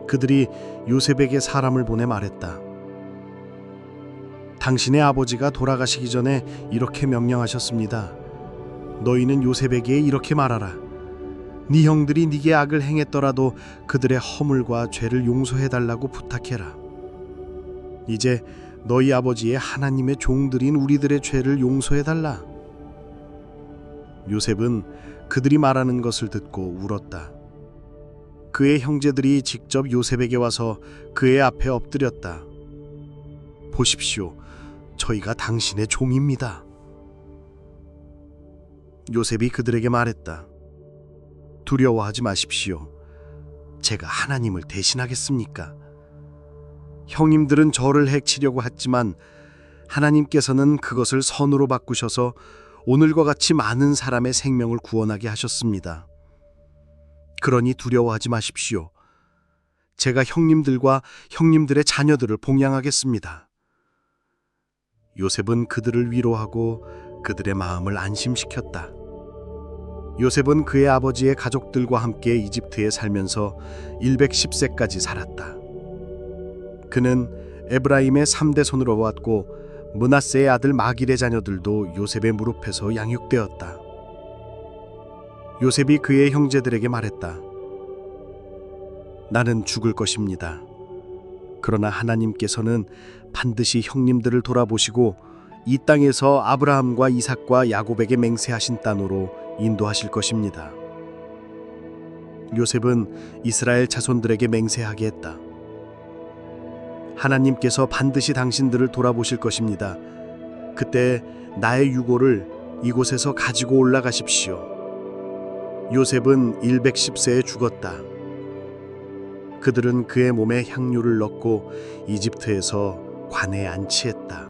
그들이 요셉에게 사람을 보내 말했다. 당신의 아버지가 돌아가시기 전에 이렇게 명령하셨습니다. 너희는 요셉에게 이렇게 말하라. 네 형들이 네게 악을 행했더라도 그들의 허물과 죄를 용서해달라고 부탁해라. 이제 너희 아버지의 하나님의 종들인 우리들의 죄를 용서해달라. 요셉은 그들이 말하는 것을 듣고 울었다. 그의 형제들이 직접 요셉에게 와서 그의 앞에 엎드렸다. 보십시오. 저희가 당신의 종입니다. 요셉이 그들에게 말했다. 두려워하지 마십시오. 제가 하나님을 대신하겠습니까? 형님들은 저를 해치려고 했지만 하나님께서는 그것을 선으로 바꾸셔서 오늘과 같이 많은 사람의 생명을 구원하게 하셨습니다. 그러니 두려워하지 마십시오. 제가 형님들과 형님들의 자녀들을 봉양하겠습니다. 요셉은 그들을 위로하고 그들의 마음을 안심시켰다. 요셉은 그의 아버지의 가족들과 함께 이집트에 살면서 110세까지 살았다. 그는 에브라임의 3대 손으로 왔고 므낫세의 아들 마길의 자녀들도 요셉의 무릎에서 양육되었다. 요셉이 그의 형제들에게 말했다. 나는 죽을 것입니다. 그러나 하나님께서는 반드시 형님들을 돌아보시고 이 땅에서 아브라함과 이삭과 야곱에게 맹세하신 땅으로 인도하실 것입니다. 요셉은 이스라엘 자손들에게 맹세하게 했다. 하나님께서 반드시 당신들을 돌아보실 것입니다. 그때 나의 유고를 이곳에서 가지고 올라가십시오. 요셉은 110세에 죽었다. 그들은 그의 몸에 향유를 넣고 이집트에서 관에 안치했다.